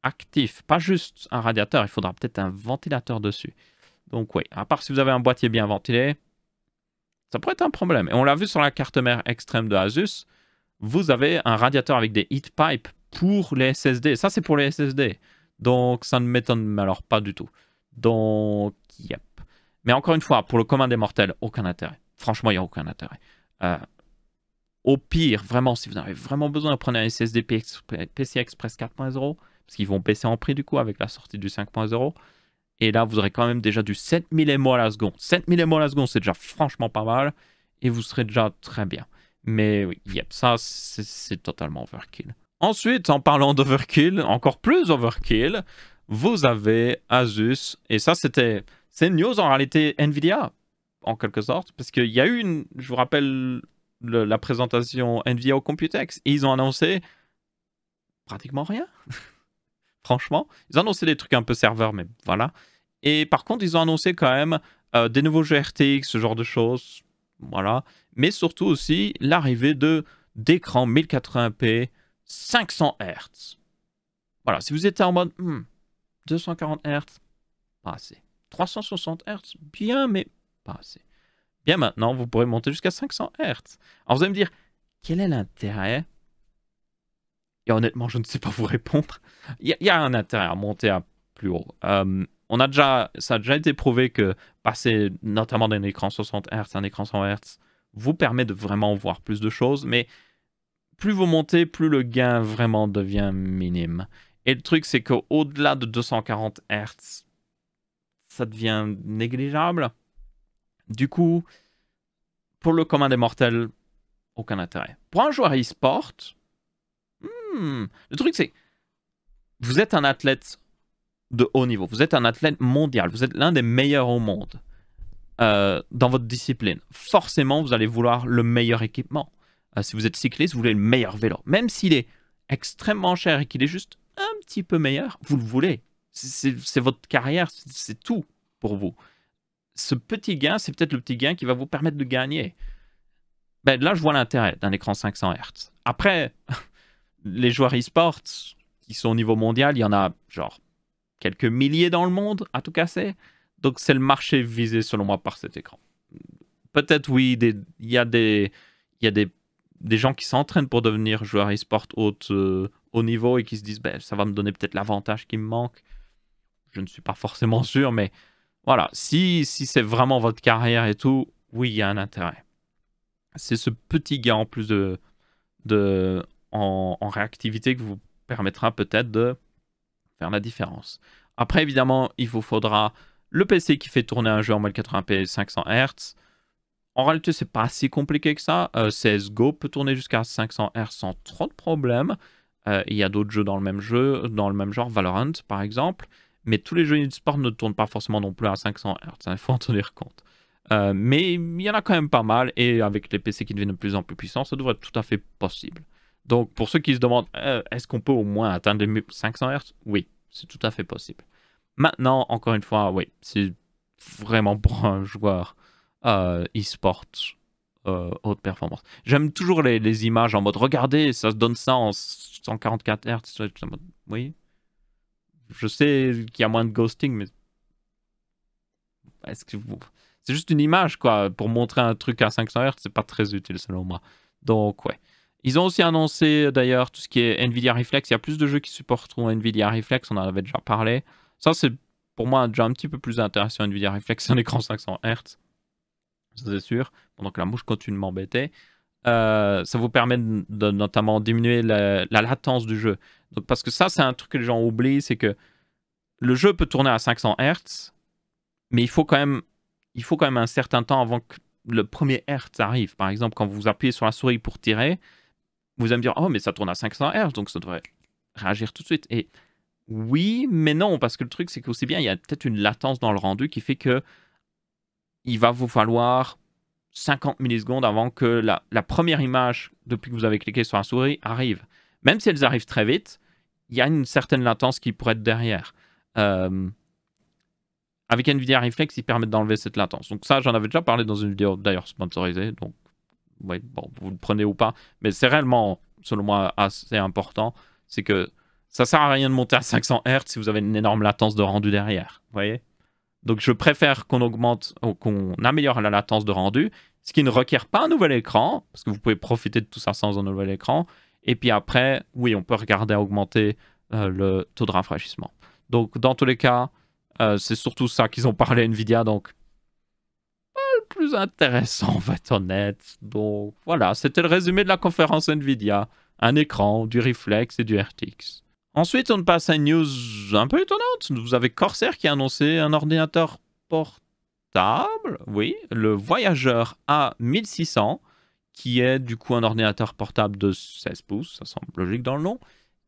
S1: actif, pas juste un radiateur, il faudra peut-être un ventilateur dessus. Donc oui, à part si vous avez un boîtier bien ventilé, ça pourrait être un problème. Et on l'a vu sur la carte mère extrême de Asus, vous avez un radiateur avec des heat pipes pour les SSD. Ça, c'est pour les SSD. Donc, ça ne m'étonne alors pas du tout. Donc, yep. Mais encore une fois, pour le commun des mortels, aucun intérêt. Franchement, il n'y a aucun intérêt. Au pire, vraiment, si vous en avez vraiment besoin, prenez un SSD PCI Express 4.0, parce qu'ils vont baisser en prix du coup avec la sortie du 5.0. Et là, vous aurez quand même déjà du 7000 MO à la seconde. 7000 MO à la seconde, c'est déjà franchement pas mal. Et vous serez déjà très bien. Mais oui, yep, ça, c'est totalement overkill. Ensuite, en parlant d'overkill, encore plus overkill, vous avez Asus. Et ça, c'est une news en réalité NVIDIA, en quelque sorte. Parce qu'il y a eu je vous rappelle la présentation NVIDIA au Computex. Et ils ont annoncé pratiquement rien. Franchement, ils ont annoncé des trucs un peu serveurs, mais voilà. Et par contre, ils ont annoncé quand même des nouveaux jeux RTX, ce genre de choses. Voilà. Mais surtout aussi l'arrivée d'écrans 1080p 500 Hz. Voilà. Si vous étiez en mode 240 Hz, pas assez. 360 Hz, bien, mais pas assez. Bien maintenant, vous pourrez monter jusqu'à 500 Hz. Alors vous allez me dire, quel est l'intérêt? Et honnêtement, je ne sais pas vous répondre. Il y a un intérêt à monter à plus haut. Ça a déjà été prouvé que passer notamment d'un écran 60 Hz à un écran 100 Hz vous permet de vraiment voir plus de choses, mais plus vous montez, plus le gain vraiment devient minime. Et le truc, c'est qu'au-delà de 240 Hz, ça devient négligeable. Du coup, pour le commun des mortels, aucun intérêt. Pour un joueur e-sport, le truc, c'est vous êtes un athlète de haut niveau. Vous êtes un athlète mondial. Vous êtes l'un des meilleurs au monde dans votre discipline. Forcément, vous allez vouloir le meilleur équipement. Si vous êtes cycliste, vous voulez le meilleur vélo. Même s'il est extrêmement cher et qu'il est juste un petit peu meilleur, vous le voulez. C'est votre carrière, c'est tout pour vous. Ce petit gain, c'est peut-être le petit gain qui va vous permettre de gagner. Ben, là, je vois l'intérêt d'un écran 500 Hz. Après, les joueurs e-sport qui sont au niveau mondial, il y en a genre quelques milliers dans le monde à tout casser. Donc, c'est le marché visé, selon moi, par cet écran. Peut-être, oui, il y a des gens qui s'entraînent pour devenir joueurs e-sport haut niveau et qui se disent, ben, ça va me donner peut-être l'avantage qui me manque. Je ne suis pas forcément sûr, mais voilà. Si c'est vraiment votre carrière et tout, oui, il y a un intérêt. C'est ce petit gain en plus en réactivité que vous permettra peut-être de faire la différence. Après, évidemment, il vous faudra le PC qui fait tourner un jeu en 1080p 500 Hz. En réalité, c'est pas si compliqué que ça. CSGO peut tourner jusqu'à 500 Hz sans trop de problèmes. Il y a d'autres jeux dans le même genre, Valorant par exemple. Mais tous les jeux e-sport ne tournent pas forcément non plus à 500 Hz. Il faut en tenir compte. Mais il y en a quand même pas mal. Et avec les PC qui deviennent de plus en plus puissants, ça devrait être tout à fait possible. Donc, pour ceux qui se demandent, est-ce qu'on peut au moins atteindre les 500 Hz? Oui, c'est tout à fait possible. Maintenant, encore une fois, oui, c'est vraiment pour un joueur e-sport haute performance. J'aime toujours les images en mode, regardez, ça se donne ça en 144 Hz. Oui, je sais qu'il y a moins de ghosting, mais est-ce que c'est juste une image, quoi. Pour montrer un truc à 500 Hz, c'est pas très utile, selon moi. Donc, ouais. Ils ont aussi annoncé, d'ailleurs, tout ce qui est NVIDIA Reflex. Il y a plus de jeux qui supporteront NVIDIA Reflex, on en avait déjà parlé. Ça, c'est pour moi déjà un petit peu plus intéressant, NVIDIA Reflex, c'est un écran 500 Hz. Ça, c'est sûr. Pendant que la mouche continue de m'embêter. Ça vous permet de notamment diminuer la latence du jeu. Donc, parce que ça, c'est un truc que les gens oublient, c'est que le jeu peut tourner à 500 Hz, mais il faut quand même un certain temps avant que le premier Hertz arrive. Par exemple, quand vous appuyez sur la souris pour tirer, vous allez me dire, oh, mais ça tourne à 500 Hz, donc ça devrait réagir tout de suite. Et oui, mais non, parce que le truc, c'est qu'aussi bien, il y a peut-être une latence dans le rendu qui fait que il va vous falloir 50 millisecondes avant que la première image, depuis que vous avez cliqué sur la souris, arrive. Même si elles arrivent très vite, il y a une certaine latence qui pourrait être derrière. Avec NVIDIA Reflex, ils permettent d'enlever cette latence. Donc ça, j'en avais déjà parlé dans une vidéo d'ailleurs sponsorisée. Donc, ouais, bon, vous le prenez ou pas. Mais c'est réellement, selon moi, assez important. C'est que ça sert à rien de monter à 500 Hz si vous avez une énorme latence de rendu derrière. Vous voyez? Donc je préfère qu'on améliore la latence de rendu. ce qui ne requiert pas un nouvel écran, parce que vous pouvez profiter de tout ça sans un nouvel écran. Et puis après, oui, on peut regarder à augmenter le taux de rafraîchissement. Donc, dans tous les cas, c'est surtout ça qu'ils ont parlé à Nvidia, donc pas le plus intéressant, on va être honnête. Donc, voilà, c'était le résumé de la conférence Nvidia. Un écran, du Reflex et du RTX. Ensuite, on passe à une news un peu étonnante. Vous avez Corsair qui a annoncé un ordinateur portable, oui, le Voyager A1600, qui est du coup un ordinateur portable de 16 pouces, ça semble logique dans le nom,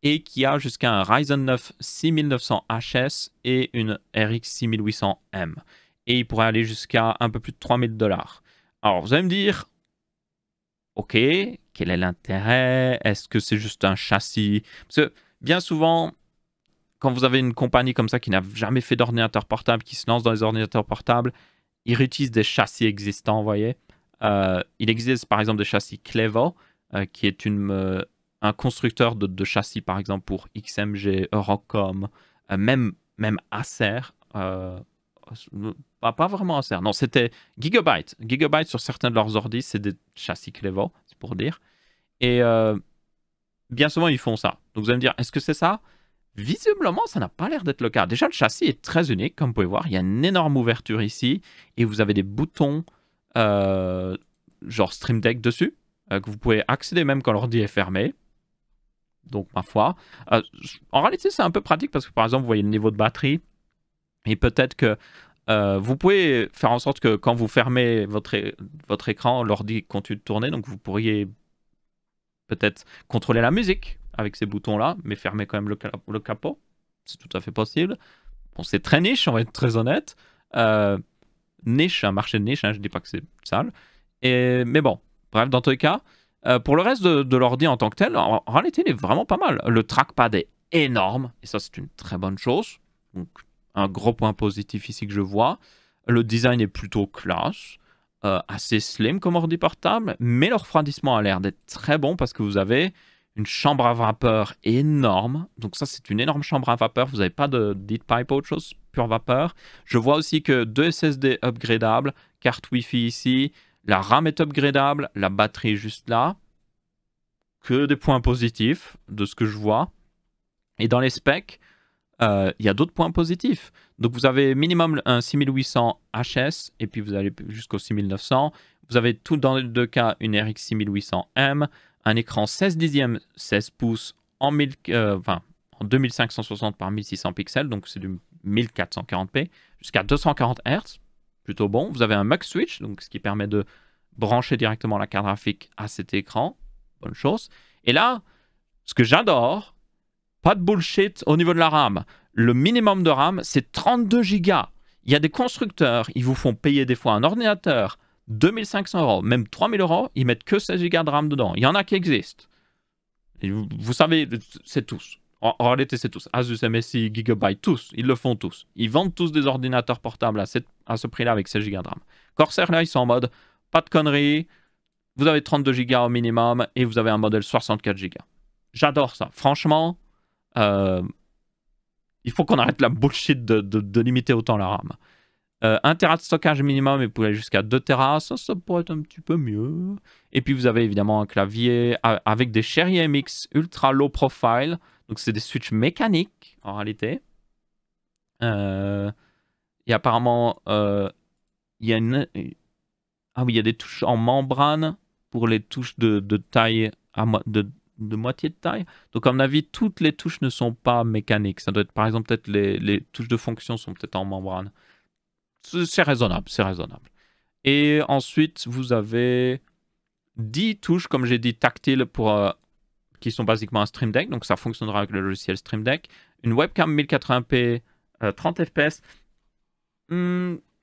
S1: et qui a jusqu'à un Ryzen 9 6900HS et une RX 6800M. Et il pourrait aller jusqu'à un peu plus de 3000 $. Alors, vous allez me dire, ok, quel est l'intérêt? Est-ce que c'est juste un châssis? Parce que bien souvent, quand vous avez une compagnie comme ça qui n'a jamais fait d'ordinateur portable, qui se lance dans les ordinateurs portables, ils réutilisent des châssis existants, vous voyez. Il existe par exemple des châssis Clevo, qui est un constructeur de châssis par exemple pour XMG, Eurocom, même Acer. Pas vraiment Acer, non, c'était Gigabyte. Gigabyte sur certains de leurs ordis, c'est des châssis Clevo, c'est pour dire. Et bien souvent, ils font ça. Donc vous allez me dire, est-ce que c'est ça? Visiblement, ça n'a pas l'air d'être le cas. Déjà, le châssis est très unique, comme vous pouvez voir. Il y a une énorme ouverture ici, et vous avez des boutons genre Stream Deck dessus, que vous pouvez accéder même quand l'ordi est fermé. Donc, ma foi. En réalité, c'est un peu pratique parce que, par exemple, vous voyez le niveau de batterie, et peut-être que vous pouvez faire en sorte que quand vous fermez votre écran, l'ordi continue de tourner, donc vous pourriez peut-être contrôler la musique avec ces boutons-là, mais fermer quand même le capot. C'est tout à fait possible. Bon, c'est très niche, on va être très honnête. Niche, un marché de niche, hein, je ne dis pas que c'est sale. Mais bon, bref, dans tous les cas, pour le reste de l'ordi en tant que tel, en réalité, il est vraiment pas mal. Le trackpad est énorme, et ça, c'est une très bonne chose. Donc, un gros point positif ici que je vois. Le design est plutôt classe. Assez slim comme ordi portable, mais le refroidissement a l'air d'être très bon parce que vous avez une chambre à vapeur énorme. Donc ça, c'est une énorme chambre à vapeur. Vous n'avez pas de heat pipe ou autre chose, pure vapeur. Je vois aussi que 2 SSD upgradables, carte Wi-Fi ici, la RAM est upgradable, la batterie est juste là. Que des points positifs de ce que je vois. Et dans les specs, il y a d'autres points positifs. Donc vous avez minimum un 6800 HS et puis vous allez jusqu'au 6900. Vous avez tout dans les deux cas une RX 6800M, un écran 16 dixièmes 16 pouces en 2560 par 1600 pixels, donc c'est du 1440p jusqu'à 240 Hz, plutôt bon. Vous avez un mux switch, donc ce qui permet de brancher directement la carte graphique à cet écran, bonne chose. Et là, ce que j'adore, pas de bullshit au niveau de la RAM. Le minimum de RAM, c'est 32 Go. Il y a des constructeurs, ils vous font payer des fois un ordinateur 2500 €, même 3000 €, ils mettent que 16 Go de RAM dedans. Il y en a qui existent. Et vous savez, c'est tous. En réalité, c'est tous. Asus, MSI, Gigabyte, tous. Ils le font tous. Ils vendent tous des ordinateurs portables à ce prix-là avec 16 Go de RAM. Corsair, là, ils sont en mode, pas de conneries. Vous avez 32 Go au minimum et vous avez un modèle 64 Go. J'adore ça. Franchement, il faut qu'on arrête la bullshit de limiter autant la RAM. 1 Tera de stockage minimum et vous pouvez aller jusqu'à 2 Tera, ça pourrait être un petit peu mieux. Et puis vous avez évidemment un clavier avec des Cherry MX ultra low profile, donc c'est des switches mécaniques en réalité. Et apparemment, il y a il y a des touches en membrane pour les touches de taille de moitié de taille. Donc, à mon avis, toutes les touches ne sont pas mécaniques. Ça doit être, par exemple, peut-être les touches de fonction sont peut-être en membrane. C'est raisonnable, c'est raisonnable. Et ensuite, vous avez 10 touches, comme j'ai dit, tactiles qui sont basiquement un Stream Deck. Donc, ça fonctionnera avec le logiciel Stream Deck. Une webcam 1080p, 30 fps.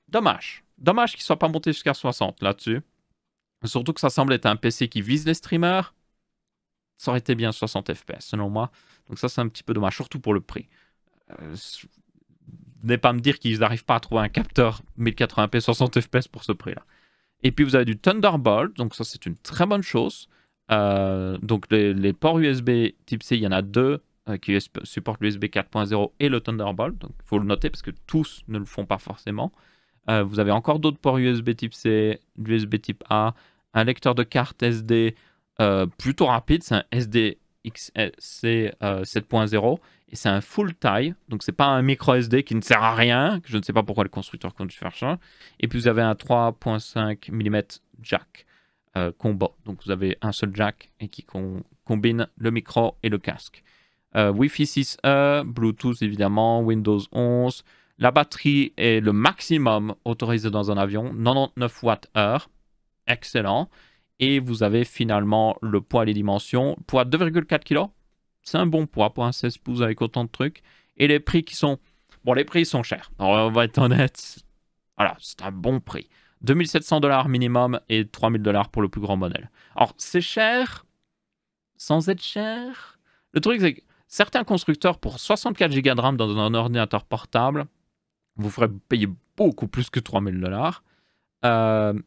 S1: Dommage. Dommage qu'il ne soit pas monté jusqu'à 60 là-dessus. Surtout que ça semble être un PC qui vise les streamers. Ça aurait été bien 60 fps selon moi. Donc ça, c'est un petit peu dommage, surtout pour le prix. Venez pas me dire qu'ils n'arrivent pas à trouver un capteur 1080p 60 fps pour ce prix-là. Et puis vous avez du Thunderbolt, donc ça c'est une très bonne chose. Donc les ports USB type C, il y en a deux qui supportent l'USB 4.0 et le Thunderbolt. Donc il faut le noter parce que tous ne le font pas forcément. Vous avez encore d'autres ports USB type C, USB type A, un lecteur de carte SD plutôt rapide, c'est un SDXC 7.0 et c'est un full taille, donc c'est pas un micro SD qui ne sert à rien, je ne sais pas pourquoi le constructeur compte faire ça. Et puis vous avez un 3.5 mm jack combo, donc vous avez un seul jack et qui combine le micro et le casque. Wi-Fi 6E, Bluetooth évidemment, Windows 11. La batterie est le maximum autorisé dans un avion, 99 Wh, excellent. Et vous avez finalement le poids et les dimensions. Poids 2,4 kg, c'est un bon poids pour un 16 pouces avec autant de trucs. Et les prix qui sont... Bon, les prix sont chers. Alors, on va être honnête. Voilà, c'est un bon prix. 2700 $ minimum et 3000 $ pour le plus grand modèle. Alors, c'est cher sans être cher. Le truc, c'est que certains constructeurs, pour 64 Go de RAM dans un ordinateur portable, vous ferez payer beaucoup plus que 3000 $.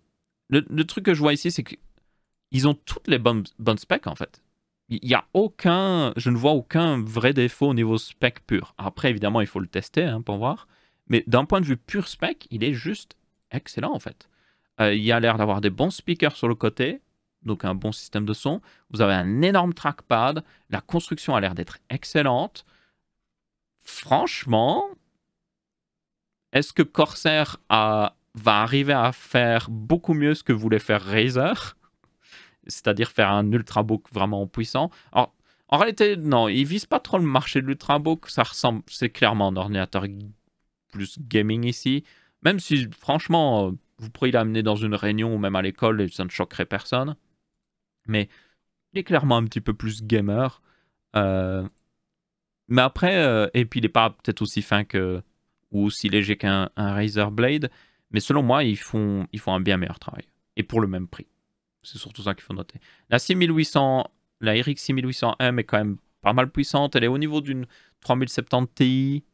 S1: Le truc que je vois ici, c'est qu'ils ont toutes les bonnes specs, en fait. Il y a aucun... Je ne vois aucun vrai défaut au niveau spec pur. Après, évidemment, il faut le tester hein, pour voir. Mais d'un point de vue pur spec, il est juste excellent, en fait. Il y a l'air d'avoir des bons speakers sur le côté, donc un bon système de son. Vous avez un énorme trackpad. La construction a l'air d'être excellente. Franchement, est-ce que Corsair va arriver à faire beaucoup mieux ce que voulait faire Razer? C'est-à-dire faire un ultrabook vraiment puissant. Alors, en réalité, non, ils visent pas trop le marché de l'ultrabook. Ça ressemble, c'est clairement un ordinateur plus gaming ici. Même si, franchement, vous pourriez l'amener dans une réunion ou même à l'école et ça ne choquerait personne. Mais il est clairement un petit peu plus gamer. Mais après, et puis il n'est pas peut-être aussi fin que ou aussi léger qu'un Razer Blade. Mais selon moi, ils font un bien meilleur travail. Et pour le même prix. C'est surtout ça qu'il faut noter. La 6800, la RX 6800M est quand même pas mal puissante. Elle est au niveau d'une 3070 Ti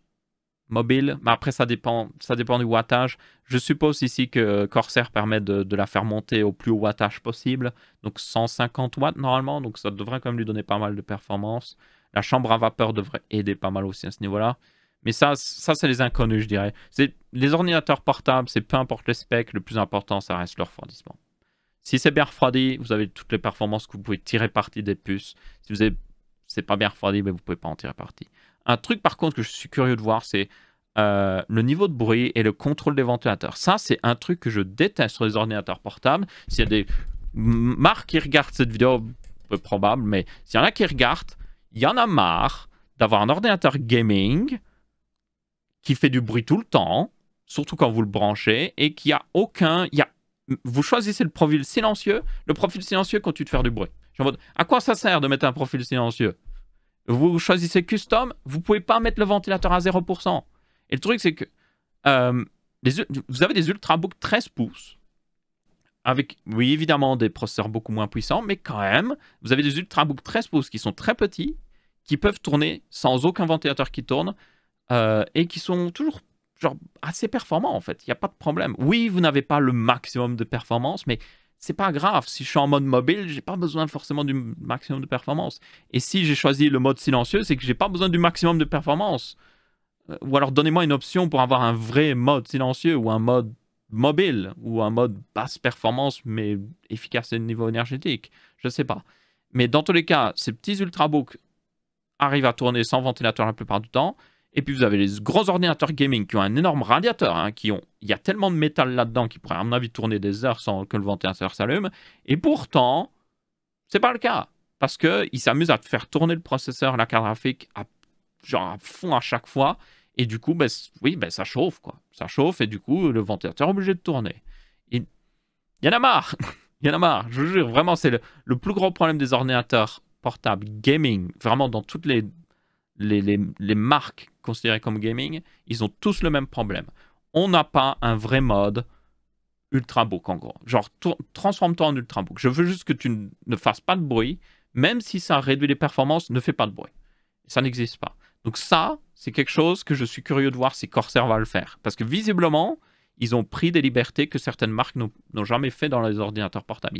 S1: mobile. Mais après, ça dépend du wattage. Je suppose ici que Corsair permet de la faire monter au plus haut wattage possible. Donc 150 watts normalement. Donc ça devrait quand même lui donner pas mal de performance. La chambre à vapeur devrait aider pas mal aussi à ce niveau-là. Mais ça c'est les inconnus, je dirais. Les ordinateurs portables, c'est peu importe les specs. Le plus important, ça reste leur refroidissement. Si c'est bien refroidi, vous avez toutes les performances que vous pouvez tirer parti des puces. Si c'est pas bien refroidi, ben vous pouvez pas en tirer parti. Un truc par contre que je suis curieux de voir, c'est le niveau de bruit et le contrôle des ventilateurs. Ça, c'est un truc que je déteste sur les ordinateurs portables. S'il y a des marques qui regardent cette vidéo, peu probable, mais s'il y en a qui regardent, il y en a marre d'avoir un ordinateur gaming qui fait du bruit tout le temps, surtout quand vous le branchez, et qui a aucun... Vous choisissez le profil silencieux. Le profil silencieux continue de faire du bruit. En mode, à quoi ça sert de mettre un profil silencieux? Vous choisissez custom, vous pouvez pas mettre le ventilateur à 0%. Et le truc, c'est que vous avez des ultrabooks 13 pouces. Avec, oui, évidemment, des processeurs beaucoup moins puissants, mais quand même, vous avez des ultrabooks 13 pouces qui sont très petits, qui peuvent tourner sans aucun ventilateur qui tourne, et qui sont toujours genre assez performant en fait, il n'y a pas de problème. Oui, vous n'avez pas le maximum de performance, mais c'est pas grave. Si je suis en mode mobile, j'ai pas besoin forcément du maximum de performance. Et si j'ai choisi le mode silencieux, c'est que j'ai pas besoin du maximum de performance. Ou alors donnez-moi une option pour avoir un vrai mode silencieux ou un mode mobile ou un mode basse performance mais efficace au niveau énergétique. Je sais pas. Mais dans tous les cas, ces petits ultrabooks arrivent à tourner sans ventilateur la plupart du temps. Et puis vous avez les gros ordinateurs gaming qui ont un énorme radiateur, hein, il y a tellement de métal là-dedans qui pourrait à mon avis tourner des heures sans que le ventilateur s'allume. Et pourtant, c'est pas le cas. Parce qu'ils s'amusent à faire tourner le processeur, la carte graphique, à fond à chaque fois. Et du coup, ça chauffe, quoi. Ça chauffe et du coup, le ventilateur est obligé de tourner. Et il y en a marre. Il y en a marre. Je vous jure, vraiment, c'est le plus gros problème des ordinateurs portables gaming, vraiment dans toutes les marques considérées comme gaming, ils ont tous le même problème. On n'a pas un vrai mode ultrabook en gros. Genre, transforme-toi en ultrabook. Je veux juste que tu ne fasses pas de bruit, même si ça réduit les performances, ne fais pas de bruit. Ça n'existe pas. Donc ça, c'est quelque chose que je suis curieux de voir si Corsair va le faire. Parce que visiblement, ils ont pris des libertés que certaines marques n'ont jamais fait dans les ordinateurs portables.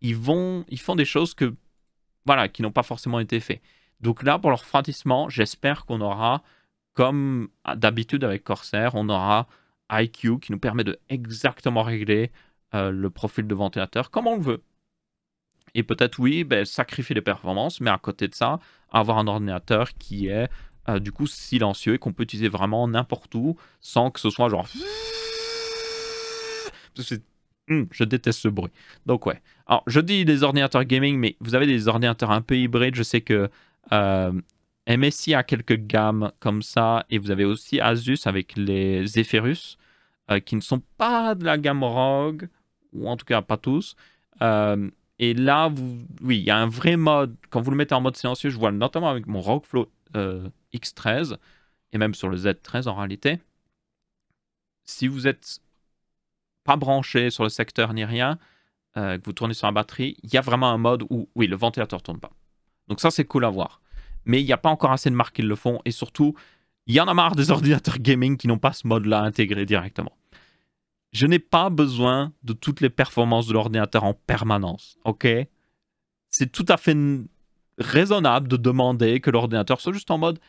S1: Ils font des choses qui n'ont pas forcément été faites. Donc là, pour le refroidissement, j'espère qu'on aura, comme d'habitude avec Corsair, on aura IQ qui nous permet de exactement régler le profil de ventilateur comme on le veut. Et peut-être, oui, ben, sacrifier les performances, mais à côté de ça, avoir un ordinateur qui est du coup silencieux et qu'on peut utiliser vraiment n'importe où sans que ce soit genre... Je déteste ce bruit. Donc ouais. Alors, je dis des ordinateurs gaming, mais vous avez des ordinateurs un peu hybrides. Je sais que MSI a quelques gammes comme ça, et vous avez aussi Asus avec les Zephyrus, qui ne sont pas de la gamme ROG, ou en tout cas pas tous. Et là, oui, il y a un vrai mode. Quand vous le mettez en mode silencieux, je vois notamment avec mon ROG Flow X13, et même sur le Z13 en réalité. Si vous êtes pas branché sur le secteur ni rien, que vous tournez sur la batterie, il y a vraiment un mode où, oui, le ventilateur tourne pas. Donc ça, c'est cool à voir. Mais il n'y a pas encore assez de marques qui le font, et surtout, il y en a marre des ordinateurs gaming qui n'ont pas ce mode-là intégré directement. Je n'ai pas besoin de toutes les performances de l'ordinateur en permanence, ok? C'est tout à fait raisonnable de demander que l'ordinateur soit juste en mode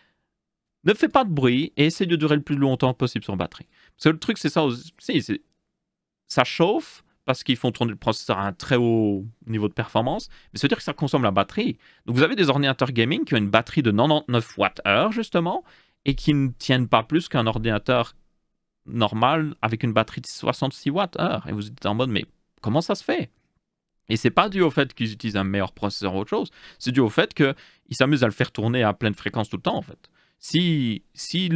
S1: ne fait pas de bruit et essaie de durer le plus longtemps possible sur batterie. Parce que le truc, c'est ça aussi, ça chauffe parce qu'ils font tourner le processeur à un très haut niveau de performance, mais ça veut dire que ça consomme la batterie. Donc vous avez des ordinateurs gaming qui ont une batterie de 99 Wh justement, et qui ne tiennent pas plus qu'un ordinateur normal avec une batterie de 66 Wh. Et vous êtes en mode, mais comment ça se fait? Et c'est pas dû au fait qu'ils utilisent un meilleur processeur ou autre chose, c'est dû au fait qu'ils s'amusent à le faire tourner à pleine fréquence tout le temps en fait. S'ils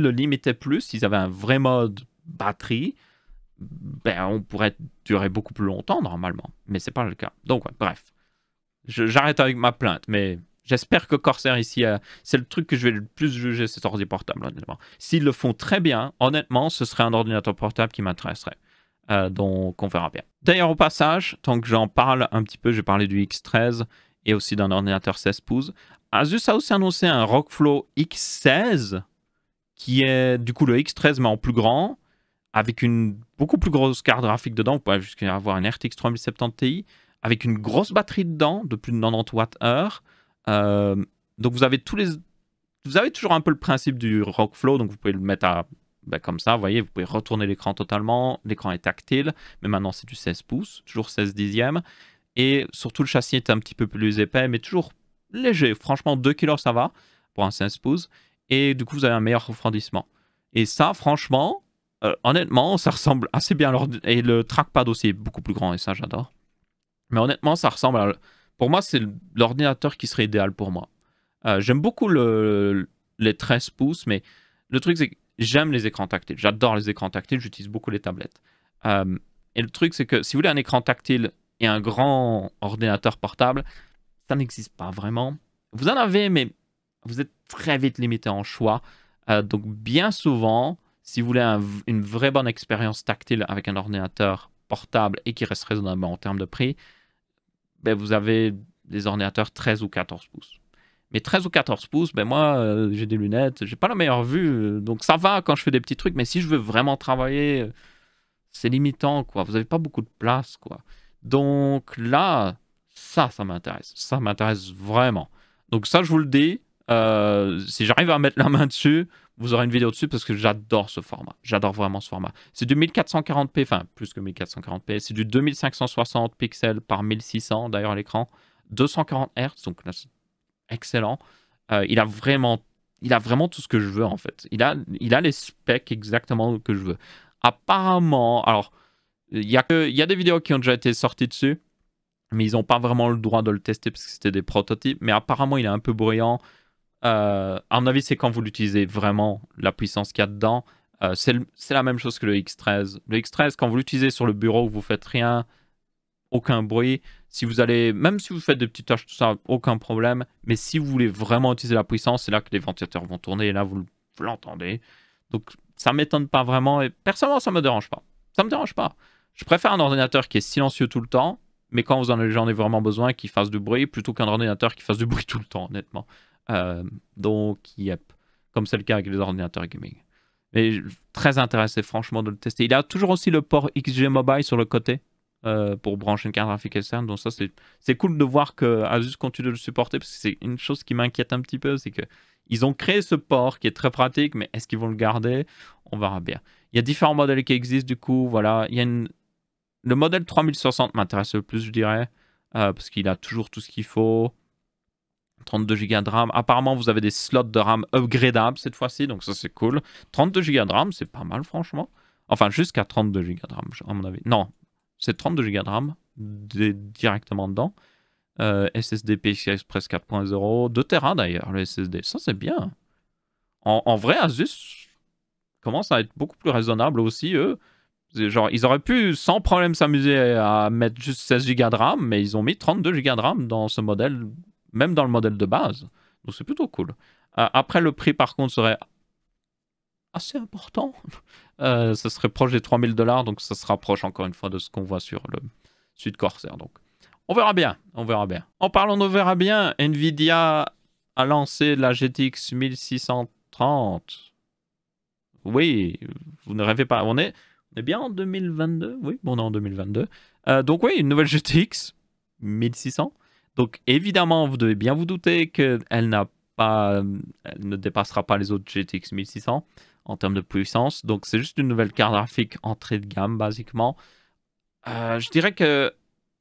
S1: le limitaient plus, s'ils avaient un vrai mode batterie, ben, on pourrait durer beaucoup plus longtemps normalement, mais c'est pas le cas. Donc ouais, bref, j'arrête avec ma plainte, mais j'espère que Corsair ici, c'est le truc que je vais le plus juger cet ordi portable, honnêtement. S'ils le font très bien, honnêtement, ce serait un ordinateur portable qui m'intéresserait. Donc on verra bien. D'ailleurs, au passage, tant que j'en parle un petit peu, j'ai parlé du X13 et aussi d'un ordinateur 16 pouces. Asus a aussi annoncé un ROGFlow X16 qui est du coup le X13 mais en plus grand, avec une beaucoup plus grosse carte graphique dedans. Vous pouvez jusqu'à avoir une RTX 3070 Ti avec une grosse batterie dedans de plus de 90 Wh. Donc vous avez toujours un peu le principe du ROGFlow, donc vous pouvez le mettre à comme ça, vous voyez, vous pouvez retourner l'écran totalement. L'écran est tactile, mais maintenant c'est du 16 pouces, toujours 16 dixièmes. Et surtout, le châssis est un petit peu plus épais, mais toujours léger. Franchement, 2 kg, ça va pour un 16 pouces. Et du coup, vous avez un meilleur refroidissement. Et ça, franchement, honnêtement, ça ressemble assez bien à l'ordinateur. Et le trackpad aussi est beaucoup plus grand, et ça, j'adore. Mais honnêtement, ça ressemble à... Pour moi, c'est l'ordinateur qui serait idéal pour moi. J'aime beaucoup les 13 pouces, mais le truc, c'est que j'aime les écrans tactiles. J'adore les écrans tactiles. J'utilise beaucoup les tablettes. Et le truc, c'est que si vous voulez un écran tactile et un grand ordinateur portable, ça n'existe pas vraiment. Vous en avez, mais vous êtes très vite limité en choix. Donc, bien souvent, si vous voulez une vraie bonne expérience tactile avec un ordinateur portable et qui reste raisonnable en termes de prix, ben, vous avez des ordinateurs 13 ou 14 pouces. Mais 13 ou 14 pouces, ben moi, j'ai des lunettes, j'ai pas la meilleure vue, donc ça va quand je fais des petits trucs, mais si je veux vraiment travailler, c'est limitant, quoi. Vous n'avez pas beaucoup de place, quoi. Donc là, ça m'intéresse. Ça m'intéresse vraiment. Donc ça, je vous le dis, si j'arrive à mettre la main dessus, vous aurez une vidéo dessus parce que j'adore ce format. J'adore vraiment ce format. C'est du 1440p, enfin plus que 1440p, c'est du 2560 pixels par 1600 d'ailleurs à l'écran, 240 Hz, donc là, excellent. Il a vraiment tout ce que je veux en fait. Il a les specs exactement que je veux. Apparemment, alors il y a des vidéos qui ont déjà été sorties dessus, mais ils n'ont pas vraiment le droit de le tester parce que c'était des prototypes. Mais apparemment, il est un peu bruyant. À mon avis, c'est quand vous l'utilisez vraiment la puissance qu'il y a dedans. C'est la même chose que le X13. Le X13, quand vous l'utilisez sur le bureau, vous faites rien, aucun bruit. Si vous allez, même si vous faites des petites tâches, tout ça, aucun problème. Mais si vous voulez vraiment utiliser la puissance, c'est là que les ventilateurs vont tourner et là, vous l'entendez. Donc, ça ne m'étonne pas vraiment. Et personnellement, ça ne me dérange pas. Ça ne me dérange pas. Je préfère un ordinateur qui est silencieux tout le temps, mais quand j'en ai vraiment besoin, qu'il fasse du bruit, plutôt qu'un ordinateur qui fasse du bruit tout le temps, honnêtement. Donc, yep. Comme c'est le cas avec les ordinateurs gaming. Mais très intéressé, franchement, de le tester. Il a toujours aussi le port XG Mobile sur le côté. pour brancher une carte graphique externe. Donc ça, c'est cool de voir que Asus continue de le supporter, parce que c'est une chose qui m'inquiète un petit peu, c'est que ils ont créé ce port qui est très pratique, mais est-ce qu'ils vont le garder? On verra bien. Il y a différents modèles qui existent, du coup, voilà. Il y a le modèle 3060 m'intéresse le plus, je dirais, parce qu'il a toujours tout ce qu'il faut. 32 Go de RAM. Apparemment, vous avez des slots de RAM upgradables cette fois-ci, donc ça, c'est cool. 32 Go de RAM, c'est pas mal, franchement. Enfin, jusqu'à 32 Go de RAM, à mon avis. Non, c'est 32 Go de RAM directement dedans. SSD PCI Express 4.0, 2 Tera d'ailleurs, le SSD. Ça, c'est bien. En vrai, Asus commence à être beaucoup plus raisonnable aussi, eux. Genre, ils auraient pu sans problème s'amuser à mettre juste 16 Go de RAM, mais ils ont mis 32 Go de RAM dans ce modèle, même dans le modèle de base. Donc, c'est plutôt cool. Après, le prix, par contre, serait assez important. Ça serait proche des 3000 $, donc ça se rapproche encore une fois de ce qu'on voit sur le Suite Corsair. Donc, on verra bien, on verra bien. En parlant de verra bien, Nvidia a lancé la GTX 1630. Oui, vous ne rêvez pas. On est bien en 2022. Oui, on est en 2022. Donc oui, une nouvelle GTX 1600. Donc évidemment, vous devez bien vous douter qu'elle elle ne dépassera pas les autres GTX 1600 en termes de puissance. Donc c'est juste une nouvelle carte graphique entrée de gamme, basiquement. Je dirais que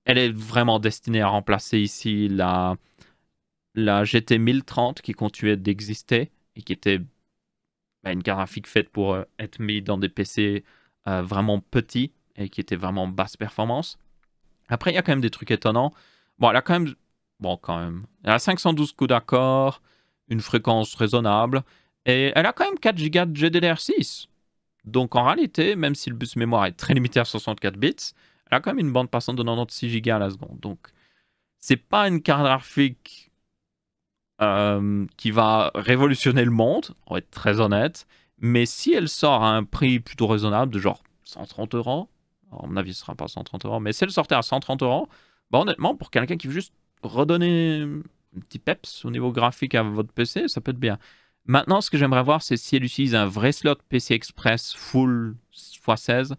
S1: elle est vraiment destinée à remplacer ici la GT 1030 qui continuait d'exister et qui était une carte graphique faite pour être mise dans des PC vraiment petits et qui était vraiment basse performance. Après, il y a quand même des trucs étonnants. Bon, elle a quand même... Bon, quand même. Elle a 512 coups d'accord, une fréquence raisonnable, et elle a quand même 4 Go de GDDR6. Donc en réalité, même si le bus mémoire est très limité à 64 bits, elle a quand même une bande passante de 96 Go à la seconde. Donc c'est pas une carte graphique qui va révolutionner le monde, on va être très honnête, mais si elle sort à un prix plutôt raisonnable, de genre 130 €, à mon avis ce sera pas 130 €, mais si elle sortait à 130 €, bah honnêtement, pour quelqu'un qui veut juste redonner un petit peps au niveau graphique à votre PC, ça peut être bien. Maintenant, ce que j'aimerais voir, c'est si elle utilise un vrai slot PC Express full x16.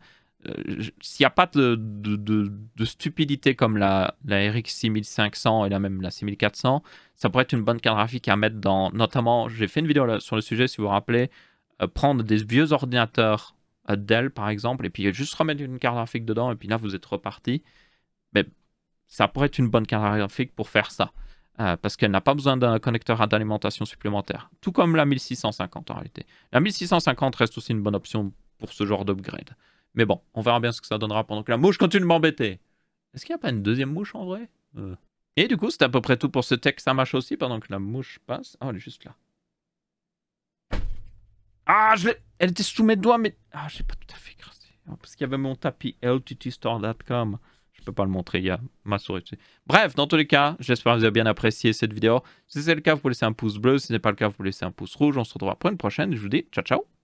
S1: S'il n'y a pas de stupidité comme la RX 6500 et même la 6400, ça pourrait être une bonne carte graphique à mettre dans... Notamment, j'ai fait une vidéo sur le sujet, si vous vous rappelez, prendre des vieux ordinateurs Dell, par exemple, et puis juste remettre une carte graphique dedans, et puis là, vous êtes reparti. Mais ça pourrait être une bonne carte graphique pour faire ça. Parce qu'elle n'a pas besoin d'un connecteur d'alimentation supplémentaire. Tout comme la 1650 en réalité. La 1650 reste aussi une bonne option pour ce genre d'upgrade. Mais bon, on verra bien ce que ça donnera pendant que la mouche continue de m'embêter. Est-ce qu'il n'y a pas une deuxième mouche en vrai? Et du coup, c'est à peu près tout pour ce texte à mâche aussi pendant que la mouche passe. Oh, elle est juste là. Ah, elle était sous mes doigts, mais... Ah, j'ai pas tout à fait écrasé. Parce qu'il y avait mon tapis lttstore.com. Je peux pas le montrer, il y a ma souris dessus. Bref, dans tous les cas, j'espère que vous avez bien apprécié cette vidéo. Si c'est le cas, vous pouvez laisser un pouce bleu. Si ce n'est pas le cas, vous pouvez laisser un pouce rouge. On se retrouvera pour une prochaine. Je vous dis ciao, ciao.